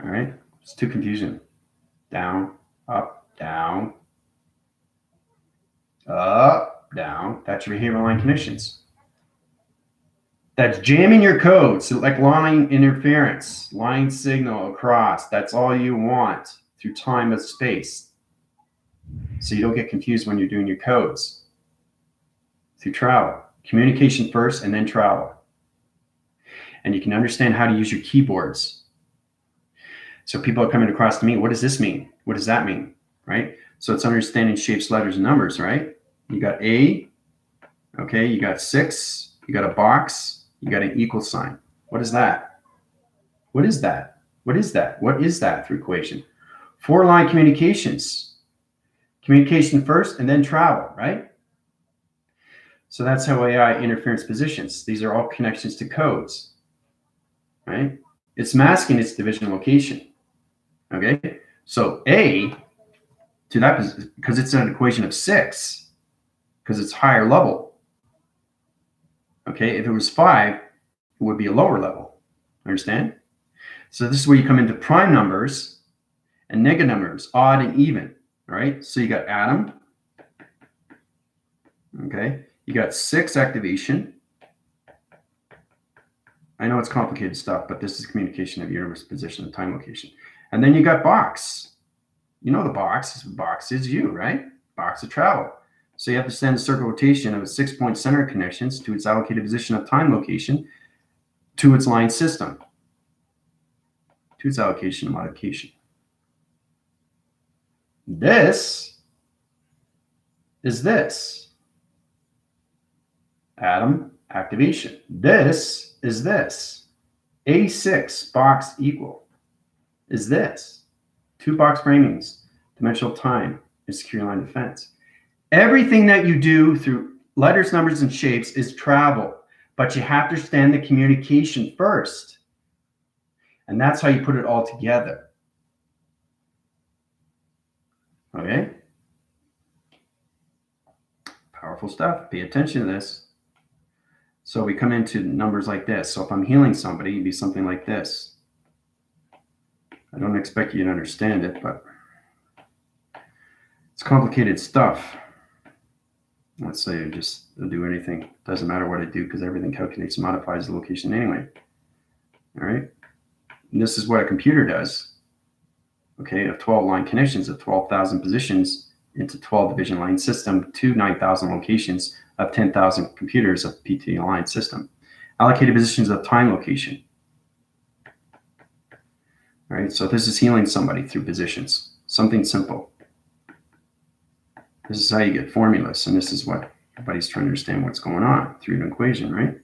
All right, it's too confusing. Down, up, down, up, down. That's your behavioral line connections. That's jamming your code. So like line interference, line signal across. That's all you want through time and space. So you don't get confused when you're doing your codes. Through travel. Communication first and then travel. And you can understand how to use your keyboards. So people are coming across to me, what does this mean? What does that mean? Right? So it's understanding shapes, letters, and numbers, right? You got A, okay, you got 6, you got a box, you got an equal sign. What is that? What is that? What is that? What is that through equation? 4-line communications. Communication first and then travel, right? So that's how AI interference positions. These are all connections to codes, right? It's masking its division location. Okay, so A to that, because it's an equation of 6, because it's higher level. Okay, if it was 5, it would be a lower level. Understand? So this is where you come into prime numbers and negative numbers, odd and even. All right, so you got atom. Okay, you got 6 activation. I know it's complicated stuff, but this is communication of universe, position, and time location. And then you got box. You know the box. Box is you, right? Box of travel. So you have to send the circle rotation of a 6-point center connections to its allocated position of time location to its line system, to its allocation and modification. This is this. Atom activation. This is this. A6 box equal is this. 2 box framings, dimensional time, and secure line defense. Everything that you do through letters, numbers, and shapes is travel, but you have to understand the communication first. And that's how you put it all together. Okay? Powerful stuff. Pay attention to this. So we come into numbers like this. So if I'm healing somebody, it'd be something like this. I don't expect you to understand it, but it's complicated stuff. Let's say I just do anything. Doesn't matter what I do because everything calculates and modifies the location anyway. All right. And this is what a computer does. Okay, of 12 line connections of 12,000 positions into 12 division line system to 9,000 locations of 10,000 computers of PT line system. Allocated positions of time location. All right, so this is healing somebody through positions. Something simple. This is how you get formulas, and this is what everybody's trying to understand what's going on through an equation, right?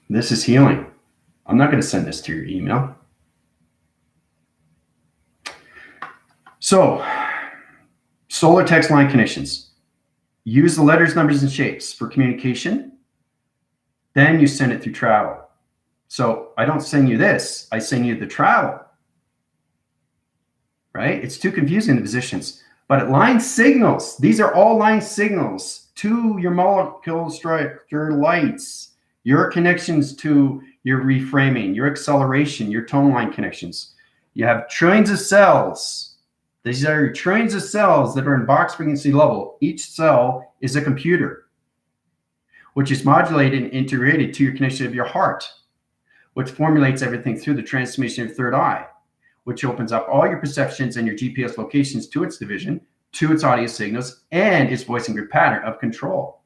This is healing. I'm not going to send this to your email. So, solar text line connections. Use the letters, numbers, and shapes for communication. Then you send it through travel. So I don't send you this. I send you the travel. Right? It's too confusing, the positions. But at line signals, these are all line signals to your molecule structure lights, your connections to your reframing, your acceleration, your tone line connections. You have trillions of cells. These are trillions of cells that are in box frequency level. Each cell is a computer, which is modulated and integrated to your connection of your heart, which formulates everything through the transformation of third eye, which opens up all your perceptions and your GPS locations to its division, to its audio signals, and its voicing grid pattern of control,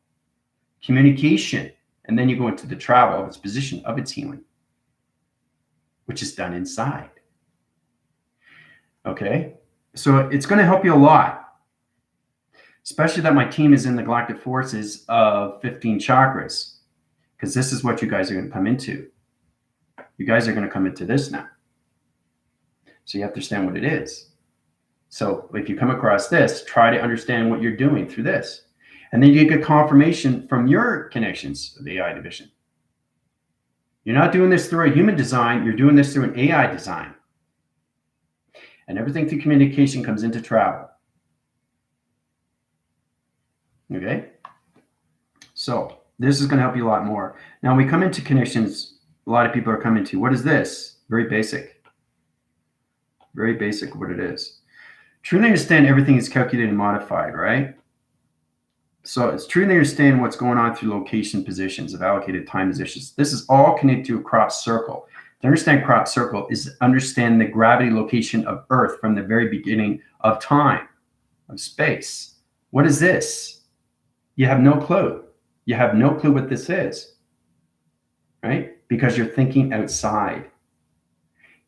communication, and then you go into the travel of its position of its healing, which is done inside. Okay, so it's going to help you a lot, especially that my team is in the galactic forces of 15 chakras, because this is what you guys are going to come into. You guys are going to come into this now. So you have to understand what it is. So if you come across this, try to understand what you're doing through this. And then you get confirmation from your connections of the AI division. You're not doing this through a human design. You're doing this through an AI design. And everything through communication comes into travel. Okay? So this is going to help you a lot more. Now we come into connections. A lot of people are coming to, what is this? Very basic. Very basic what it is. Truly understand everything is calculated and modified, right? So it's truly understand what's going on through location positions of allocated time positions. This is all connected to a crop circle. To understand crop circle is to understand the gravity location of Earth from the very beginning of time, of space. What is this? You have no clue. You have no clue what this is, right? Because you're thinking outside.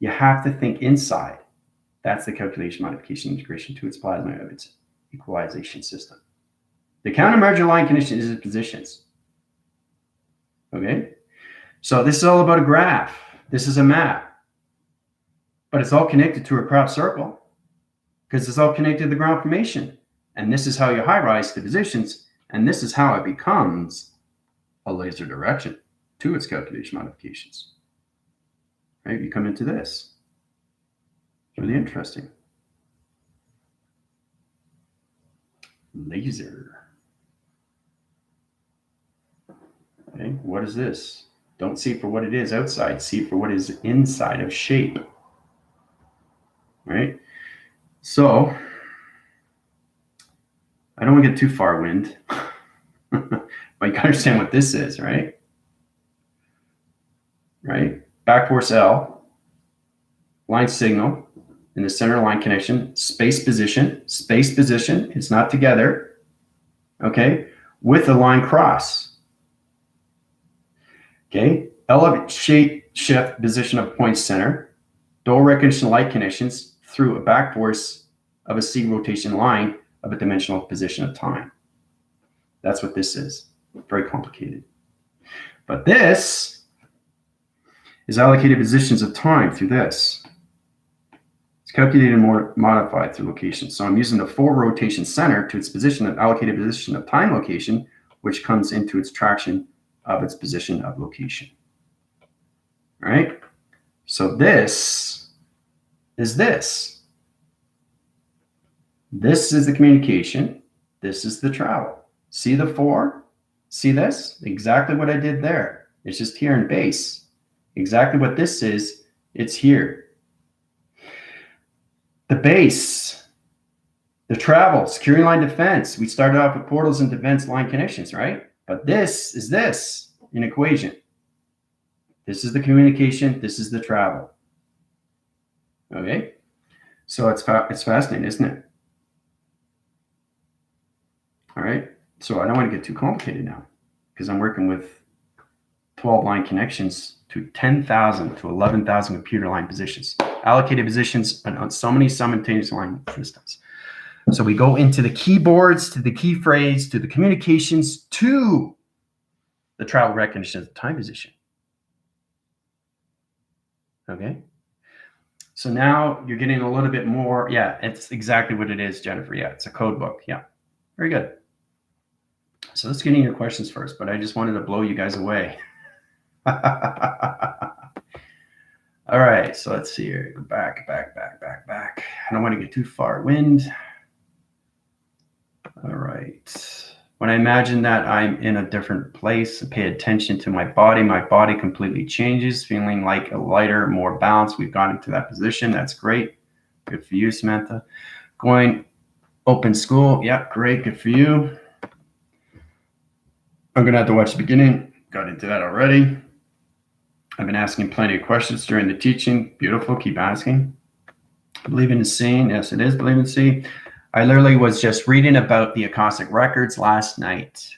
You have to think inside. That's the calculation, modification, integration to its plasma of its equalization system. The counter-merger line condition is its positions. Okay? So this is all about a graph. This is a map. But it's all connected to a crop circle. because it's all connected to the ground formation. And this is how you high rise to positions, and this is how it becomes a laser direction to its calculation modifications. Right? You come into this. It's really interesting. Laser. Okay, what is this? Don't see it for what it is outside, see it for what is inside of shape. Right? So, I don't want to get too far wind, but you can understand what this is, right? Right? Back force L, line signal, in the center line connection, space position, it's not together, okay, with a line cross. Okay, elevate shape shift position of point center, dual recognition light connections through a back force of a C rotation line of a dimensional position of time. That's what this is. Very complicated. But this is allocated positions of time through this. It's calculated and more modified through location. So I'm using the full rotation center to its position of allocated position of time location, which comes into its traction of its position of location. All right? So this is this. This is the communication. This is the travel. See the 4? See this? Exactly what I did there. It's just here in base. Exactly what this is, it's here. The base, the travel, security line defense. We started off with portals and defense line connections, right? But this is this in equation. This is the communication. This is the travel. Okay? So it's fascinating, isn't it? All right? So I don't want to get too complicated now because I'm working with 12 line connections to 10,000 to 11,000 computer line positions, allocated positions on so many simultaneous line systems. So we go into the keyboards, to the key phrase, to the communications, to the travel recognition of the time position. Okay. So now you're getting a little bit more. Yeah, it's exactly what it is, Jennifer. Yeah, it's a code book. Yeah, very good. So let's get into your questions first, but I just wanted to blow you guys away. All right, so let's see here. Go back. I don't want to get too far wind. All right. When I imagine that I'm in a different place, pay attention to my body completely changes, feeling like a lighter, more balanced. We've gone into that position. That's great. Good for you, Samantha. Going open school. Yeah, great. Good for you. I'm going to have to watch the beginning. Got into that already. I've been asking plenty of questions during the teaching. Beautiful. Keep asking. Believe in seeing. Yes, it is. Believe in seeing. I literally was just reading about the acoustic records last night.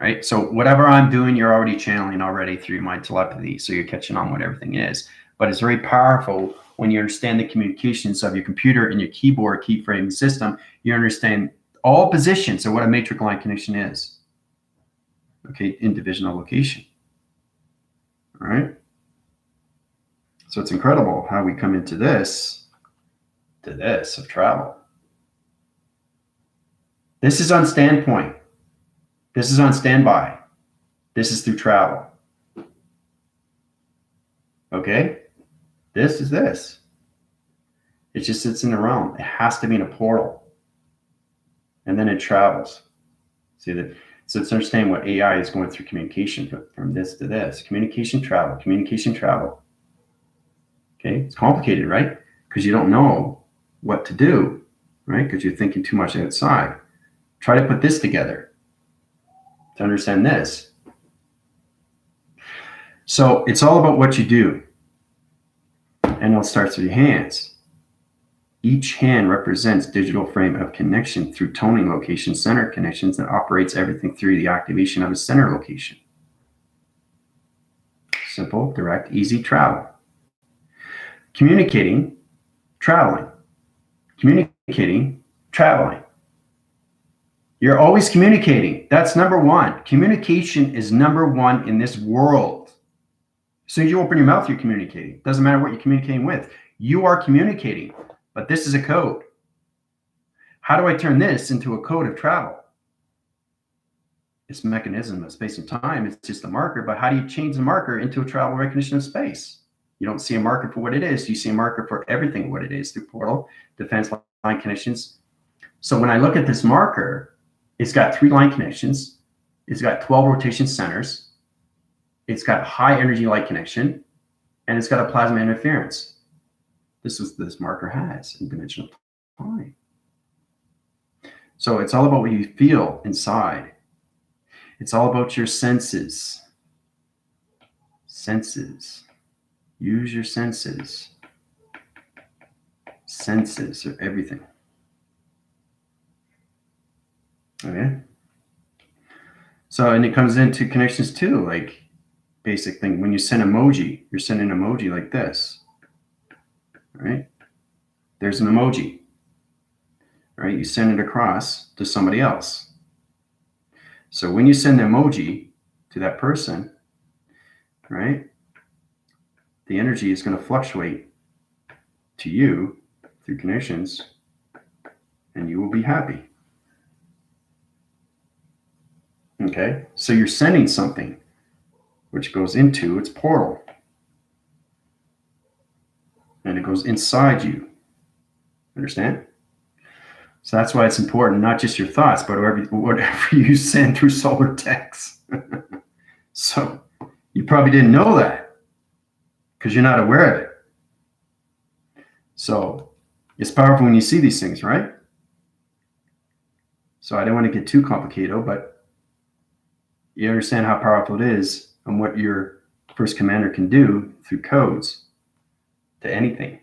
Right? So whatever I'm doing, you're already channeling already through my telepathy. So you're catching on what everything is. But it's very powerful when you understand the communications of your computer and your keyboard keyframe system. You understand all positions of what a matrix line connection is. Okay, in divisional location. All right. So it's incredible how we come into this, to this of travel. This is on standpoint. This is on standby. This is through travel. Okay? This is this. It just sits in the realm. It has to be in a portal. And then it travels. See that? So it's understanding what AI is going through communication from this to this. Communication, travel, communication, travel. Okay? It's complicated, right? Because you don't know what to do, right? Because you're thinking too much outside. Try to put this together to understand this. So it's all about what you do. And it starts with your hands. Each hand represents digital frame of connection through toning location center connections that operates everything through the activation of a center location. Simple, direct, easy travel. Communicating, traveling. Communicating, traveling. You're always communicating. That's number one. Communication is number one in this world. As soon as you open your mouth, you're communicating. Doesn't matter what you're communicating with. You are communicating. But this is a code. How do I turn this into a code of travel? It's a mechanism of space and time. It's just a marker, but how do you change the marker into a travel recognition of space? You don't see a marker for what it is. You see a marker for everything what it is through portal, defense, line connections. So when I look at this marker, it's got 3 line connections. It's got 12 rotation centers. It's got high energy light connection, and it's got a plasma interference. This is what this marker has in dimensional time. So it's all about what you feel inside. It's all about your senses. Senses. Use your senses. Senses are everything. Okay. So, and it comes into connections too, like basic thing. When you send emoji, you're sending an emoji like this. Right? There's an emoji. Right? You send it across to somebody else. So when you send the emoji to that person, right, the energy is going to fluctuate to you through connections, and you will be happy. Okay, so you're sending something which goes into its portal, and it goes inside you. Understand? So that's why it's important, not just your thoughts, but whatever you send through solar text. So you probably didn't know that because you're not aware of it. So it's powerful when you see these things, right? So I don't want to get too complicated, but you understand how powerful it is and what your first commander can do through codes to anything.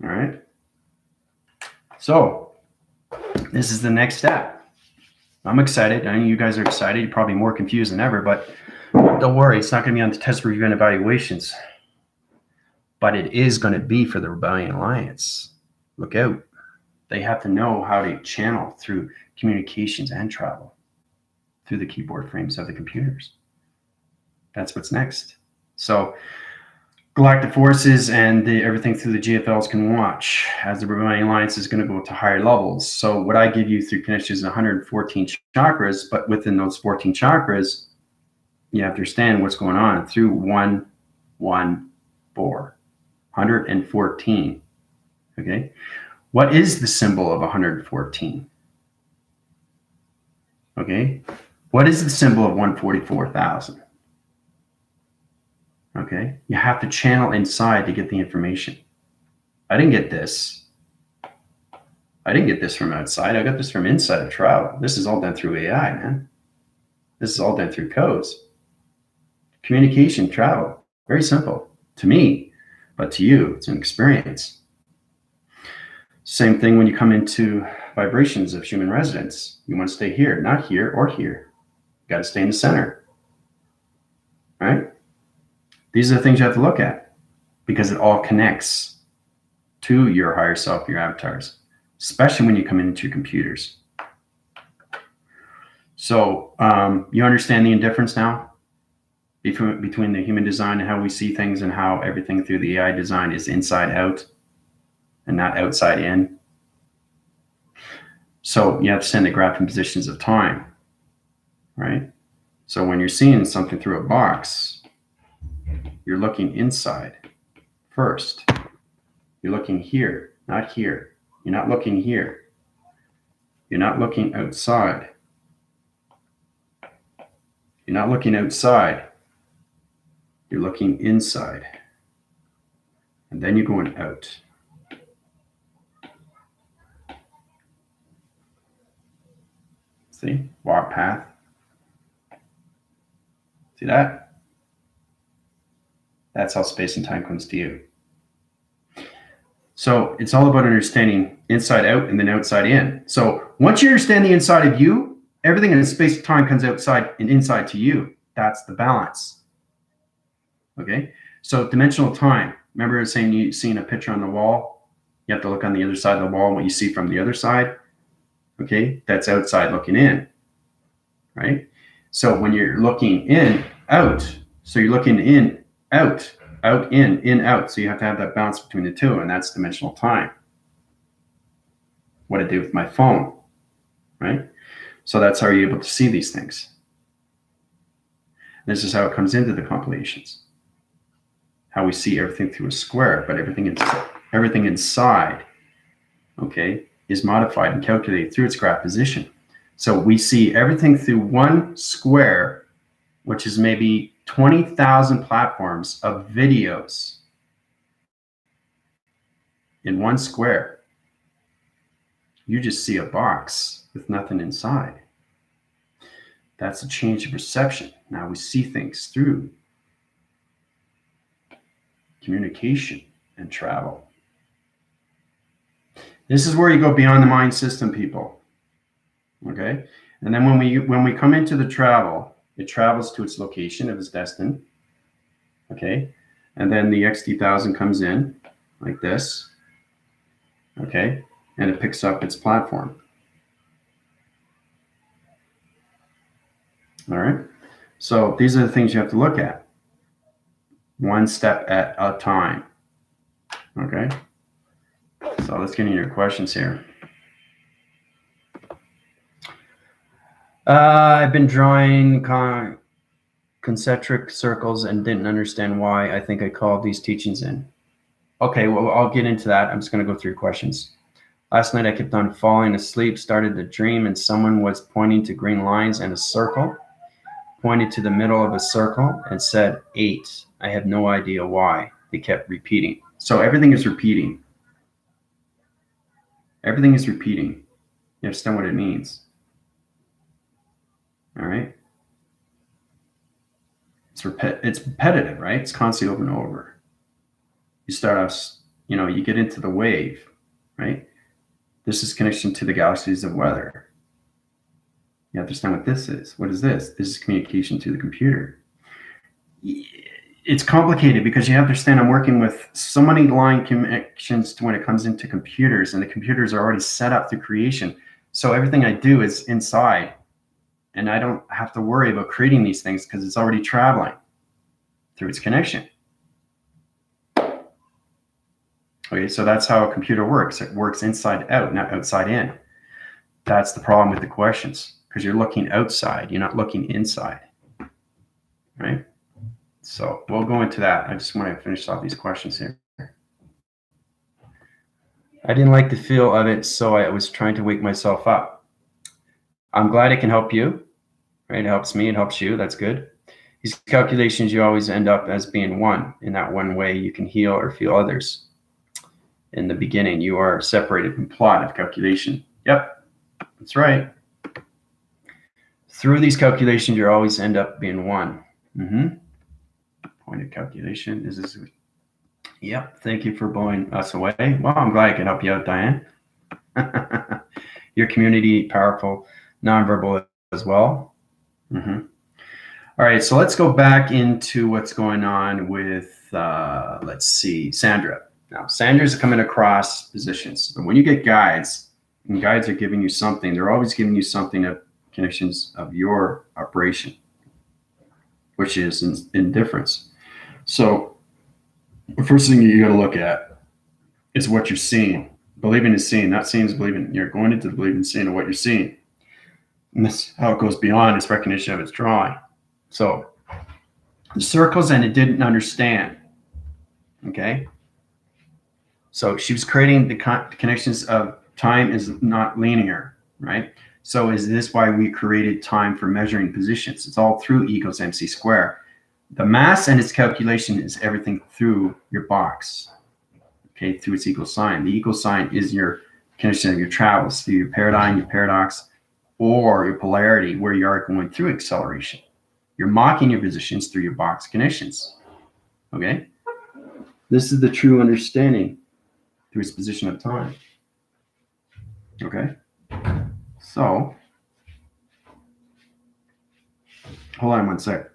All right. So this is the next step. I'm excited. I know you guys are excited. You're probably more confused than ever, but don't worry. It's not going to be on the test review and evaluations, but it is going to be for the Rebellion Alliance. Look out. They have to know how to channel through communications and travel through the keyboard frames of the computers. That's what's next. So galactic forces and everything through the GFLs can watch as the Rebellion Alliance is going to go to higher levels. So what I give you through connections is 114 chakras, but within those 14 chakras, you have to understand what's going on through 114, 114. Okay. What is the symbol of 114? Okay. What is the symbol of 144,000? Okay, you have to channel inside to get the information. I didn't get this. I didn't get this from outside. I got this from inside of travel. This is all done through AI, man. This is all done through codes. Communication, travel, very simple to me, but to you, it's an experience. Same thing when you come into vibrations of human residence. You want to stay here, not here or here. You got to stay in the center, right? These are the things you have to look at because it all connects to your higher self, your avatars, especially when you come into your computers. So you understand the indifference now between the human design and how we see things and how everything through the AI design is inside out and not outside in. So you have to send the graph in positions of time, right? So when you're seeing something through a box, you're looking inside first. You're looking here, not here. You're not looking here. You're not looking outside. You're not looking outside. You're looking inside. And then you're going out. See? Walk path. See that? That's how space and time comes to you. So it's all about understanding inside out and then outside in. So once you understand the inside of you, everything in space and time comes outside and inside to you. That's the balance. Okay. So dimensional time. Remember saying you seen a picture on the wall? You have to look on the other side of the wall and what you see from the other side. Okay. That's outside looking in. Right. So when you're looking in, out, so you're looking in out, out, in, out. So you have to have that balance between the two, and that's dimensional time. What I do with my phone, right? So that's how you're able to see these things. This is how it comes into the compilations. How we see everything through a square, but everything inside, okay, is modified and calculated through its graph position. So we see everything through one square, which is maybe 20,000 platforms of videos in one square. You just see a box with nothing inside. That's a change of perception. Now we see things through communication and travel. This is where you go beyond the mind system, people. Okay? And then when we come into the travel, it travels to its location of its destined. Okay? And then the XT1000 comes in like this. Okay? And it picks up its platform. All right? So these are the things you have to look at. One step at a time. Okay? So let's get into your questions here. I've been drawing concentric circles and didn't understand why. I think I called these teachings in. Okay, well, I'll get into that. I'm just going to go through your questions. Last night I kept on falling asleep, started to dream, and someone was pointing to green lines and a circle, pointed to the middle of a circle, and said 8. I have no idea why. They kept repeating. So everything is repeating. Everything is repeating. You understand what it means? All right? It's repetitive, right? It's constantly over and over. You start off, you get into the wave, right? This is connection to the galaxies of weather. You understand what this is. What is this? This is communication to the computer. It's complicated because you have to understand I'm working with so many line connections when it comes into computers, and the computers are already set up through creation. So everything I do is inside, and I don't have to worry about creating these things because it's already traveling through its connection. Okay, so that's how a computer works. It works inside out, not outside in. That's the problem with the questions, because you're looking outside, you're not looking inside, right? So we'll go into that. I just want to finish off these questions here. I didn't like the feel of it, so I was trying to wake myself up. I'm glad it can help you, right? It helps me, it helps you, that's good. These calculations, you always end up as being one. In that one way, you can heal or feel others. In the beginning, you are separated from plot of calculation. Yep, that's right. Through these calculations, you always end up being one. Point of calculation is this. Yep, thank you for blowing us away. Well, I'm glad I can help you out, Diane. Your community, powerful, nonverbal as well. All right, so let's go back into what's going on with, let's see, Sandra. Now, Sandra's coming across positions. But when you get guides, and guides are giving you something, they're always giving you something of connections of your operation, which is indifference. So the first thing you got to look at is what you're seeing. Believing is seeing, not seeing is believing. You're going into the believing and seeing of what you're seeing. And this how it goes beyond its recognition of its drawing. So the circles, and it didn't understand. Okay. So she was creating the connections of time is not linear, right? So is this why we created time for measuring positions? It's all through E equals MC square. The mass and its calculation is everything through your box, okay, through its equal sign. The equal sign is your connection of your travels through your paradigm, your paradox, or your polarity, where you are going through acceleration. You're mocking your positions through your box connections, okay? This is the true understanding through its position of time, okay? So, hold on one sec.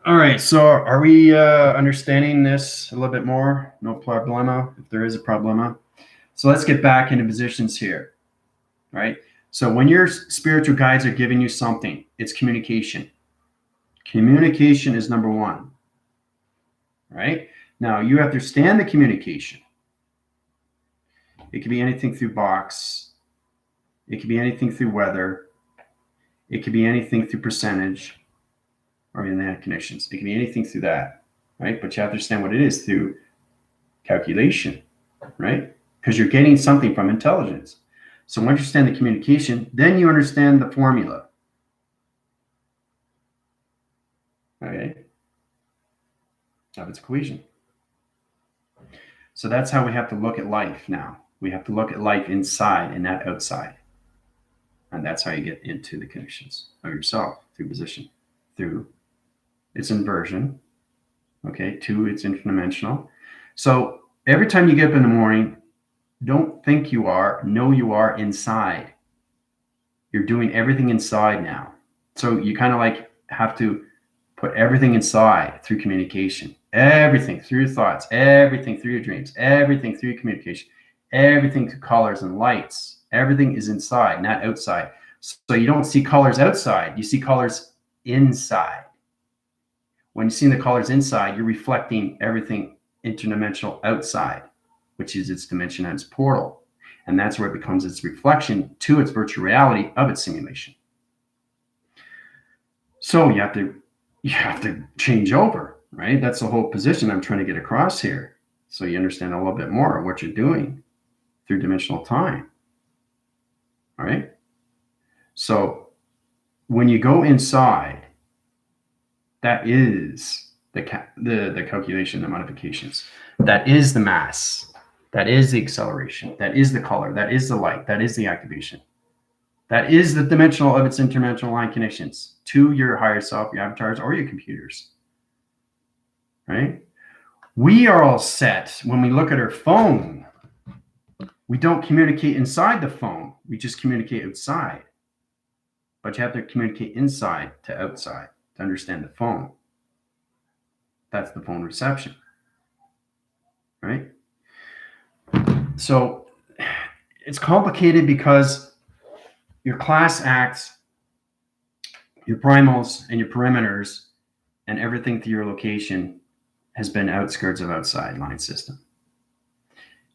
All right, so are we understanding this a little bit more? No problema, if there is a problema. So let's get back into positions here, right? So when your spiritual guides are giving you something, it's communication. Communication is number one, right? Now you have to understand the communication. It could be anything through box. It could be anything through weather. It could be anything through percentage or internet connections. It can be anything through that, right? But you have to understand what it is through calculation, right? Because you're getting something from intelligence. So once you understand the communication, then you understand the formula. Okay? Of its equation. So that's how we have to look at life now. We have to look at life inside and not outside. And that's how you get into the connections of yourself through position, through its inversion, okay, to its interdimensional. So every time you get up in the morning, don't think you are, know you are inside. You're doing everything inside now. So you kind of like have to put everything inside through communication, everything through your thoughts, everything through your dreams, everything through your communication, everything through colors and lights. Everything is inside, not outside. So you don't see colors outside, you see colors inside. When you see the colors inside, you're reflecting everything interdimensional outside, which is its dimension and its portal. And that's where it becomes its reflection to its virtual reality of its simulation. So you have to change over, right? That's the whole position I'm trying to get across here. So you understand a little bit more of what you're doing through dimensional time. All right. So when you go inside, that is the calculation, the modifications. That is the mass. That is the acceleration. That is the color. That is the light. That is the activation. That is the dimensional of its interdimensional line connections to your higher self, your avatars, or your computers. Right? We are all set when we look at our phone. We don't communicate inside the phone. We just communicate outside. But you have to communicate inside to outside to understand the phone. That's the phone reception. Right? So it's complicated because your class acts, your primals and your perimeters, and everything through your location has been outskirts of outside line system.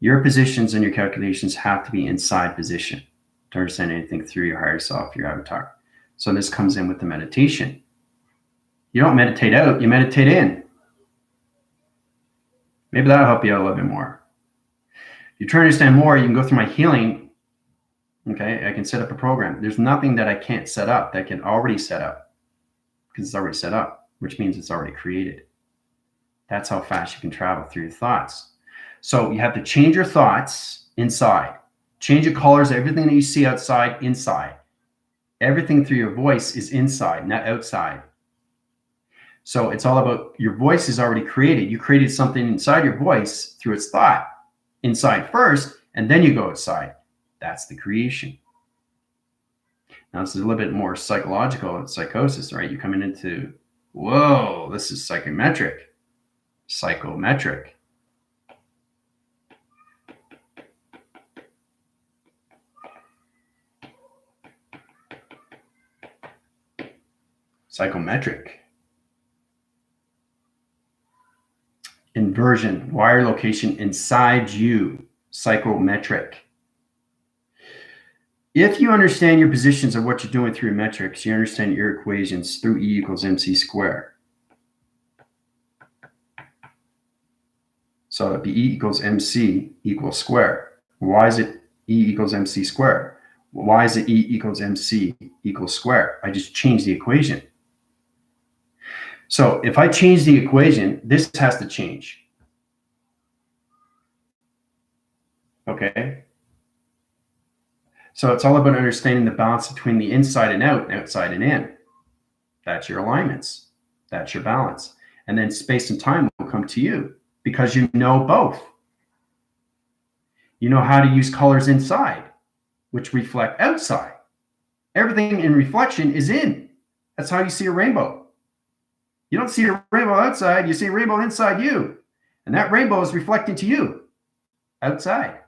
Your positions and your calculations have to be inside position to understand anything through your higher self, your avatar. So this comes in with the meditation. You don't meditate out, you meditate in. Maybe that'll help you out a little bit more. If you try to understand more, you can go through my healing. Okay, I can set up a program. There's nothing that I can't set up that can already set up because it's already set up, which means it's already created. That's how fast you can travel through your thoughts. So you have to change your thoughts inside. Change your colors, everything that you see outside, inside. Everything through your voice is inside, not outside. So it's all about your voice is already created. You created something inside your voice through its thought. Inside first, and then you go outside. That's the creation. Now, this is a little bit more psychological psychosis, right? You're coming into, whoa, this is psychometric. Psychometric. Psychometric. Inversion, wire location inside you. Psychometric. If you understand your positions of what you're doing through your metrics, you understand your equations through E equals MC squared. So it'd be E equals MC equals square. Why is it E equals MC squared? Why is it E equals MC equals square? I just changed the equation. So if I change the equation, this has to change. Okay? So it's all about understanding the balance between the inside and out, and outside and in. That's your alignments. That's your balance. And then space and time will come to you because you know both. You know how to use colors inside, which reflect outside. Everything in reflection is in. That's how you see a rainbow. You don't see a rainbow outside, you see a rainbow inside you. And that rainbow is reflecting to you outside.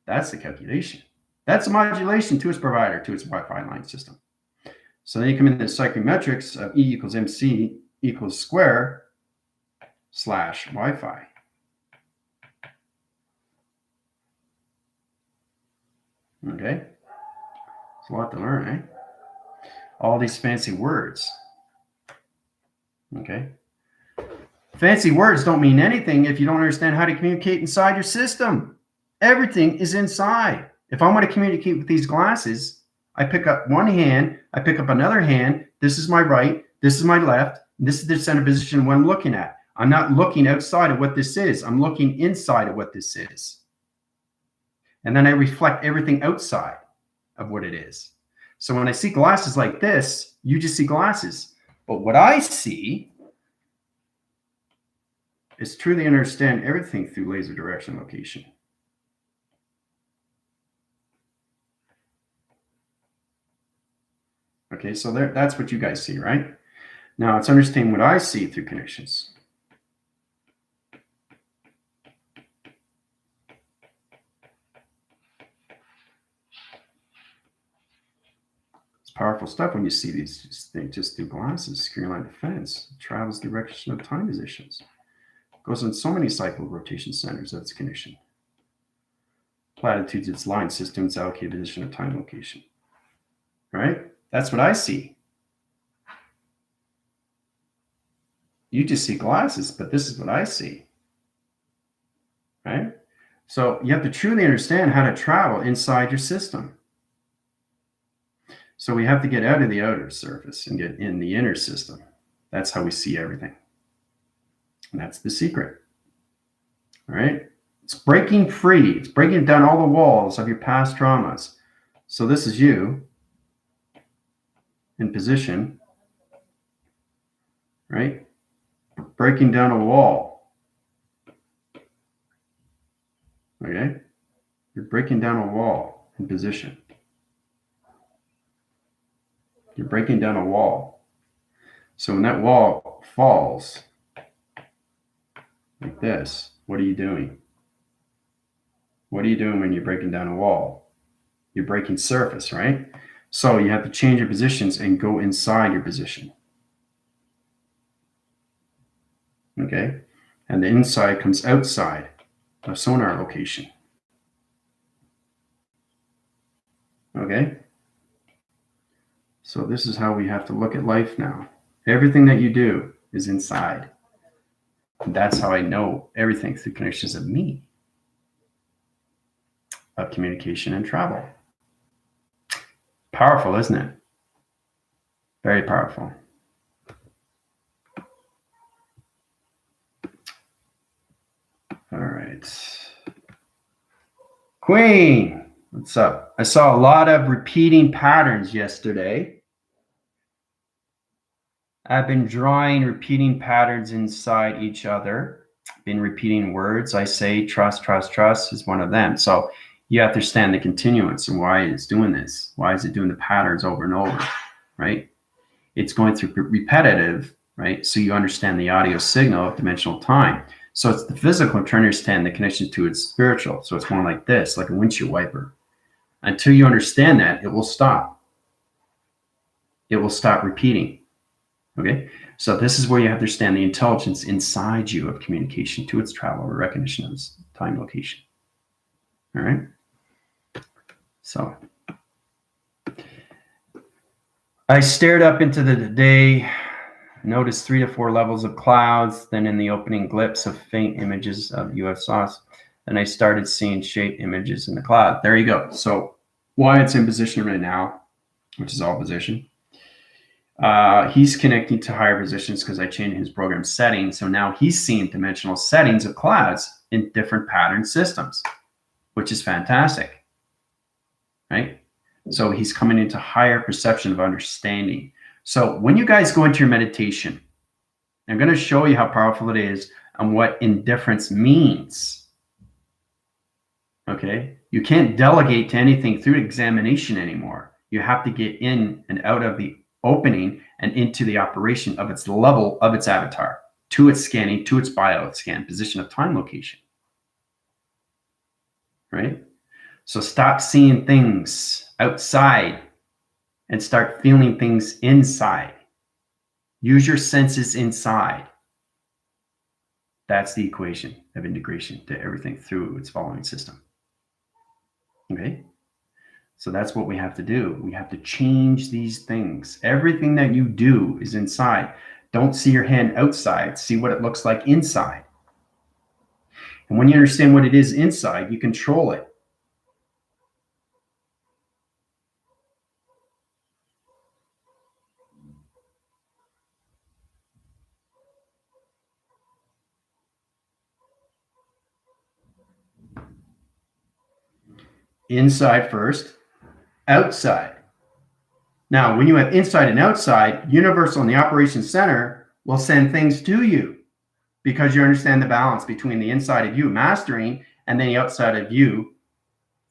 That's the calculation. That's the modulation to its provider, to its Wi-Fi line system. So then you come into the psychrometrics of E equals MC equals square slash Wi-Fi. Okay, it's a lot to learn, eh? All these fancy words. Okay, fancy words don't mean anything if you don't understand how to communicate inside your system. Everything is inside. If I want to communicate with these glasses, I pick up one hand, I pick up another hand. This is my right, this is my left, this is the center position of what I'm looking at. I'm not looking outside of what this is. I'm looking inside of what this is. And then I reflect everything outside of what it is. So when I see glasses like this, you just see glasses. But what I see is truly understand everything through laser direction location. Okay, so that's what you guys see, right? Now it's understanding what I see through connections. It's powerful stuff when you see these things just through glasses. Screen line defense. It travels the direction of time positions. It goes in so many cycle rotation centers of its condition. Platitudes, its line system, its allocated position of time location. Right? That's what I see. You just see glasses, but this is what I see. Right? So you have to truly understand how to travel inside your system. So we have to get out of the outer surface and get in the inner system. That's how we see everything. And that's the secret. All right? It's breaking free. It's breaking down all the walls of your past traumas. So this is you in position, right? Breaking down a wall. Okay? You're breaking down a wall in position. You're breaking down a wall. So when that wall falls like this, what are you doing? What are you doing when you're breaking down a wall? You're breaking surface, right? So you have to change your positions and go inside your position. Okay? And the inside comes outside of sonar location. Okay? So this is how we have to look at life now. Everything that you do is inside. And that's how I know everything through connections of me, of communication and travel. Powerful, isn't it? Very powerful. All right. Queen, what's up? I saw a lot of repeating patterns yesterday. I've been drawing repeating patterns inside each other. Been repeating words. I say trust, trust, trust is one of them. So you have to understand the continuance and why it's doing this. Why is it doing the patterns over and over, right? It's going through repetitive, right? So you understand the audio signal of dimensional time. So it's the physical trying to understand the connection to its spiritual. So it's more like this, like a windshield wiper. Until you understand that, it will stop. It will stop repeating. Okay, so this is where you have to understand the intelligence inside you of communication to its travel or recognition of its time location. All right. So I stared up into the day, noticed 3 to 4 levels of clouds, then in the opening glimpse of faint images of UFOs, and I started seeing shape images in the cloud. There you go. So Wyatt's in position right now, which is all position. He's connecting to higher positions because I changed his program settings. So now he's seeing dimensional settings of clouds in different pattern systems, which is fantastic, right? So he's coming into higher perception of understanding. So when you guys go into your meditation, I'm going to show you how powerful it is and what indifference means. Okay? You can't delegate to anything through examination anymore. You have to get in and out of the opening and into the operation of its level of its avatar, to its scanning, to its bio scan, position of time, location. Right? So stop seeing things outside and start feeling things inside. Use your senses inside. That's the equation of integration to everything through its following system. Okay? So that's what we have to do. We have to change these things. Everything that you do is inside. Don't see your hand outside. See what it looks like inside. And when you understand what it is inside, you control it. Inside first, outside. Now, when you have inside and outside, universal and the operation center will send things to you because you understand the balance between the inside of you mastering and then the outside of you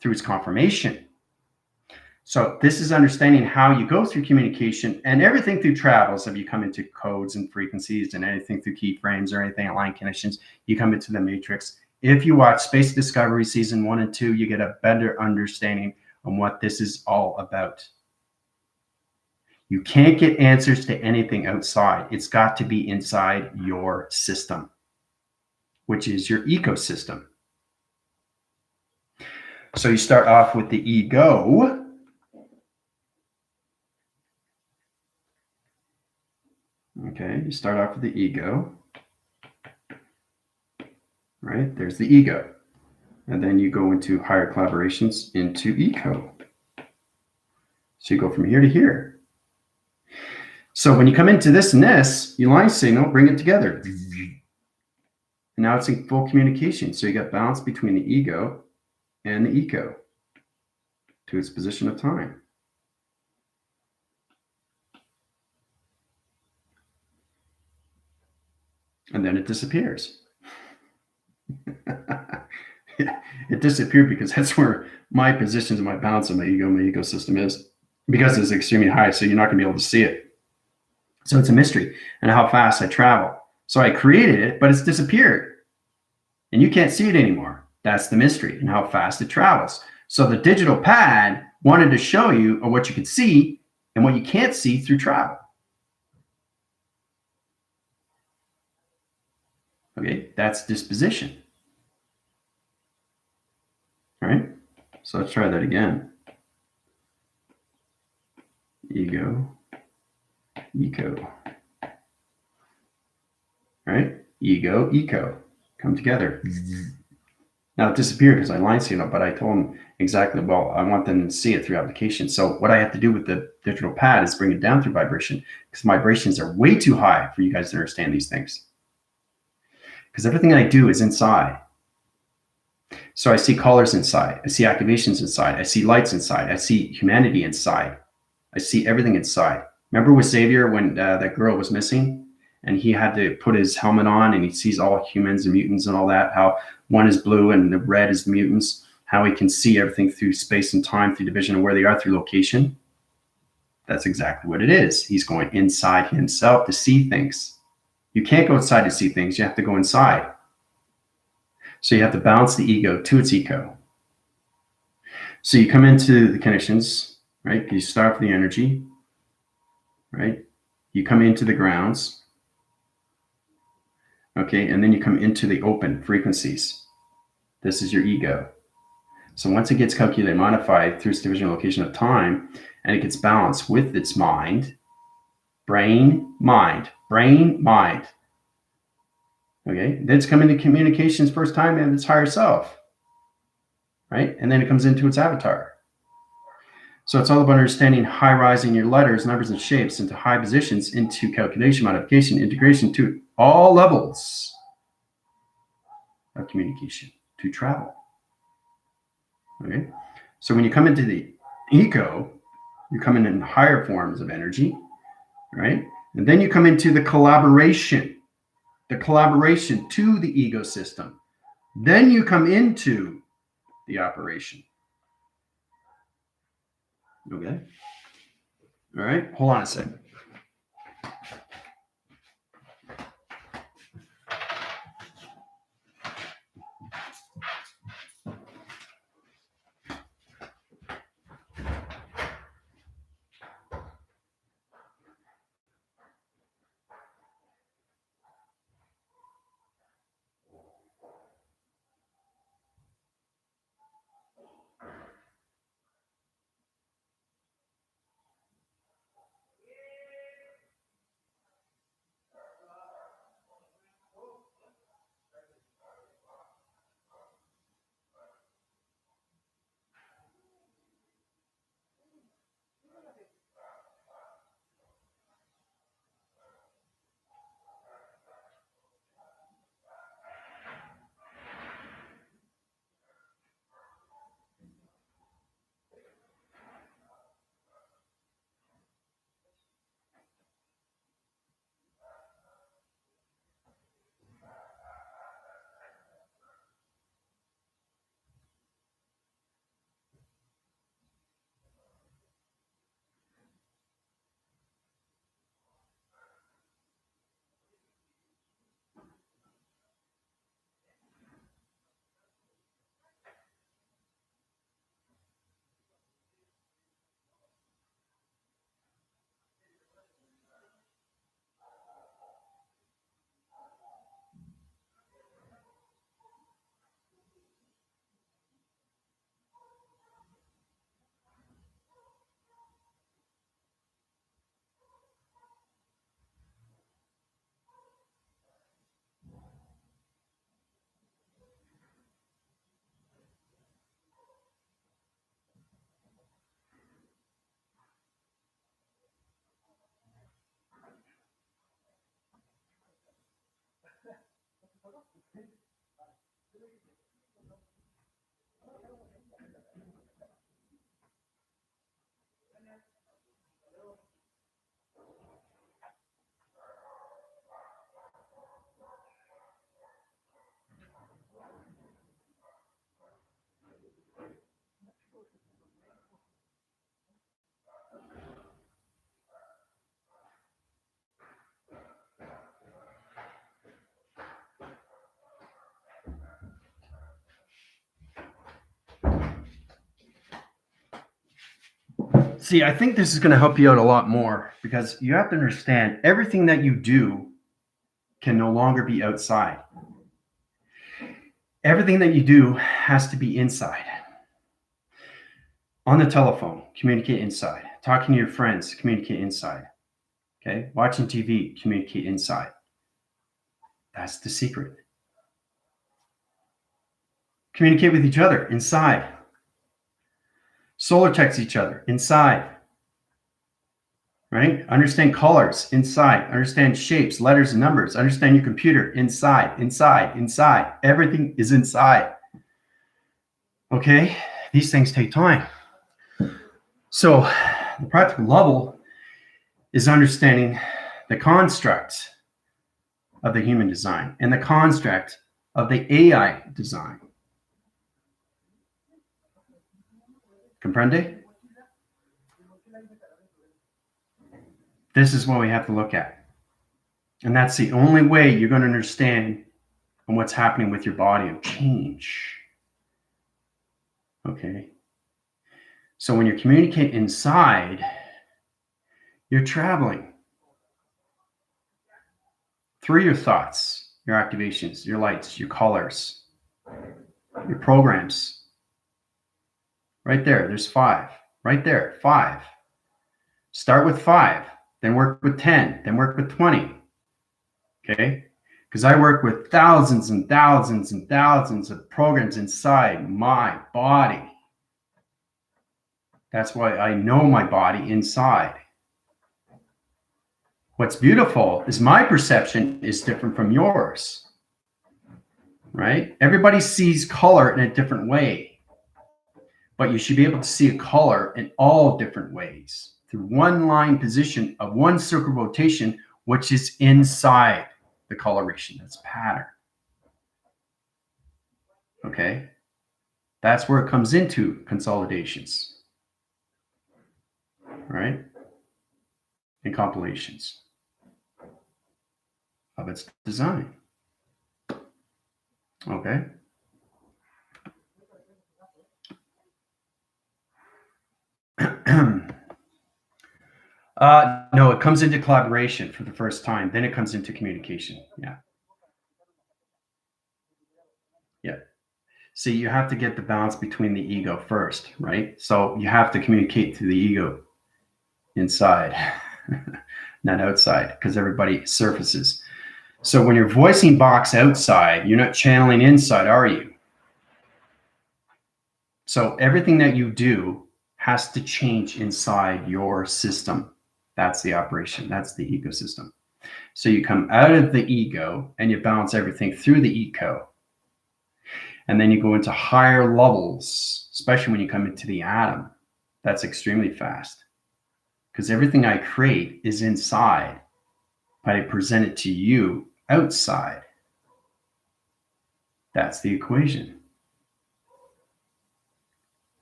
through its confirmation. So this is understanding how you go through communication and everything through travels. If you come into codes and frequencies and anything through keyframes or anything at line conditions, you come into the matrix. If you watch Space Discovery season 1 and 2, you get a better understanding on what this is all about. You can't get answers to anything outside. It's got to be inside your system, which is your ecosystem. So you start off with the ego. Okay, you start off with the ego. Right, there's the ego. And then you go into higher collaborations into eco. So you go from here to here. So when you come into this and this, you line signal, bring it together. And now it's in full communication. So you got balance between the ego and the eco to its position of time. And then it disappears. It disappeared because that's where my positions and my balance of my ecosystem is, because it's extremely high. So you're not going to be able to see it. So it's a mystery and how fast I travel. So I created it, but it's disappeared and you can't see it anymore. That's the mystery and how fast it travels. So the digital pad wanted to show you what you can see and what you can't see through travel. Okay, that's disposition. All right, so let's try that again. Ego, eco. All right, ego, eco, come together. Now it disappeared because I line signal, but I told them exactly, well, I want them to see it through application. So what I have to do with the digital pad is bring it down through vibration, because vibrations are way too high for you guys to understand these things. Because everything I do is inside. So I see colors inside. I see activations inside. I see lights inside. I see humanity inside. I see everything inside. Remember with Xavier when that girl was missing and he had to put his helmet on and he sees all humans and mutants and all that, how one is blue and the red is the mutants, how he can see everything through space and time, through division of where they are through location. That's exactly what it is. He's going inside himself to see things. You can't go outside to see things. You have to go inside. So you have to balance the ego to its eco. So you come into the connections, right? You start with the energy, right? You come into the grounds, okay? And then you come into the open frequencies. This is your ego. So once it gets calculated, modified through its division location of time, and it gets balanced with its mind, brain, mind. Okay, then it's coming to communications first time and its higher self, right? And then it comes into its avatar. So it's all about understanding high rising your letters, numbers, and shapes into high positions, into calculation, modification, integration to all levels of communication to travel. Okay, so when you come into the eco, you come in higher forms of energy, right? And then you come into the collaboration to the ego system. Then you come into the operation. Okay. All right, hold on a second. See, I think this is going to help you out a lot more because you have to understand everything that you do can no longer be outside. Everything that you do has to be inside. On the telephone, communicate inside. Talking to your friends, communicate inside. Okay? Watching TV, communicate inside. That's the secret. Communicate with each other inside. Solar text each other inside. Right? Understand colors inside. Understand shapes, letters, and numbers. Understand your computer inside, inside, inside. Everything is inside. Okay? These things take time. So the practical level is understanding the construct of the human design and the construct of the AI design. Comprende? This is what we have to look at. And that's the only way you're going to understand what's happening with your body of change. Okay? So when you communicate inside, you're traveling through your thoughts, your activations, your lights, your colors, your programs. Right there, there's 5. Right there, 5. Start with 5, then work with 10, then work with 20. Okay? Because I work with thousands and thousands and thousands of programs inside my body. That's why I know my body inside. What's beautiful is my perception is different from yours. Right? Everybody sees color in a different way. But you should be able to see a color in all different ways through one line position of one circle rotation, which is inside the coloration. That's pattern. Okay? That's where it comes into consolidations. Right? and compilations of its design. Okay. No, it comes into collaboration for the first time. Then it comes into communication. Yeah. Yeah. See, you have to get the balance between the ego first, right? So you have to communicate to the ego inside, not outside, because everybody surfaces. So when you're voicing box outside, you're not channeling inside, are you? So everything that you do has to change inside your system. That's the operation. That's the ecosystem. So you come out of the ego and you balance everything through the eco. And then you go into higher levels, especially when you come into the atom. That's extremely fast because everything I create is inside, but I present it to you outside. That's the equation.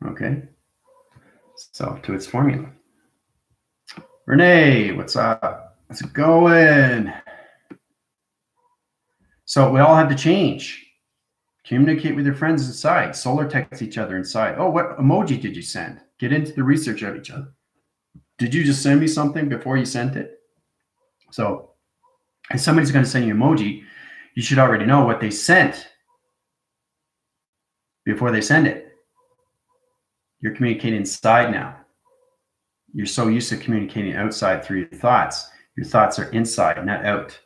Okay. So to its formula. Renee, what's up? How's it going? So we all have to change. Communicate with your friends inside. Solar text each other inside. Oh, what emoji did you send? Get into the research of each other. Did you just send me something before you sent it? So if somebody's going to send you an emoji, you should already know what they sent before they send it. You're communicating inside now. You're so used to communicating outside through your thoughts. Your thoughts are inside, not out.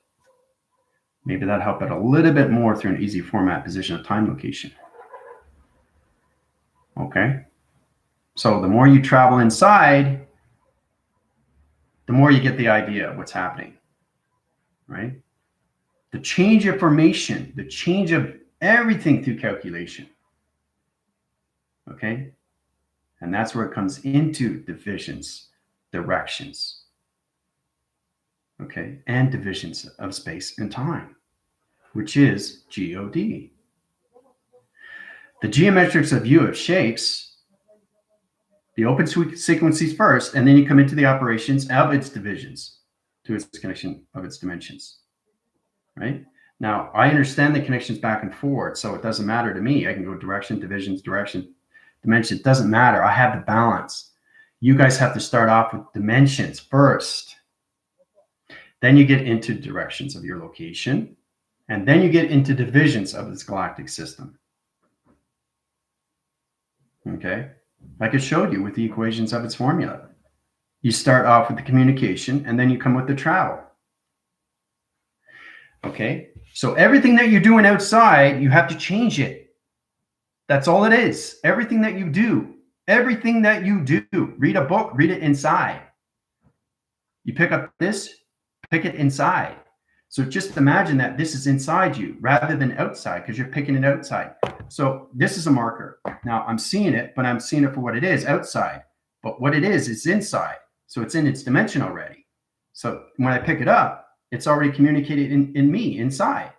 Maybe that helped out a little bit more through an easy format, position of time, location. Okay. So the more you travel inside, the more you get the idea of what's happening, right? The change of formation, the change of everything through calculation. Okay. And that's where it comes into divisions, directions. Okay. And divisions of space and time, which is God. The geometrics of view of shapes, the open sequences first, and then you come into the operations of its divisions to its connection of its dimensions, right? Now, I understand the connections back and forward, so it doesn't matter to me. I can go direction, divisions, direction, dimension. It doesn't matter. I have the balance. You guys have to start off with dimensions first. Then you get into directions of your location, and then you get into divisions of this galactic system. Okay? Like I showed you with the equations of its formula. You start off with the communication, and then you come with the travel. Okay? So everything that you're doing outside, you have to change it. That's all it is. Everything that you do, read a book, read it inside. You pick up this, pick it inside. So just imagine that this is inside you rather than outside because you're picking it outside. So this is a marker. Now I'm seeing it, but I'm seeing it for what it is outside. But what it is inside. So it's in its dimension already. So when I pick it up, it's already communicated in me inside.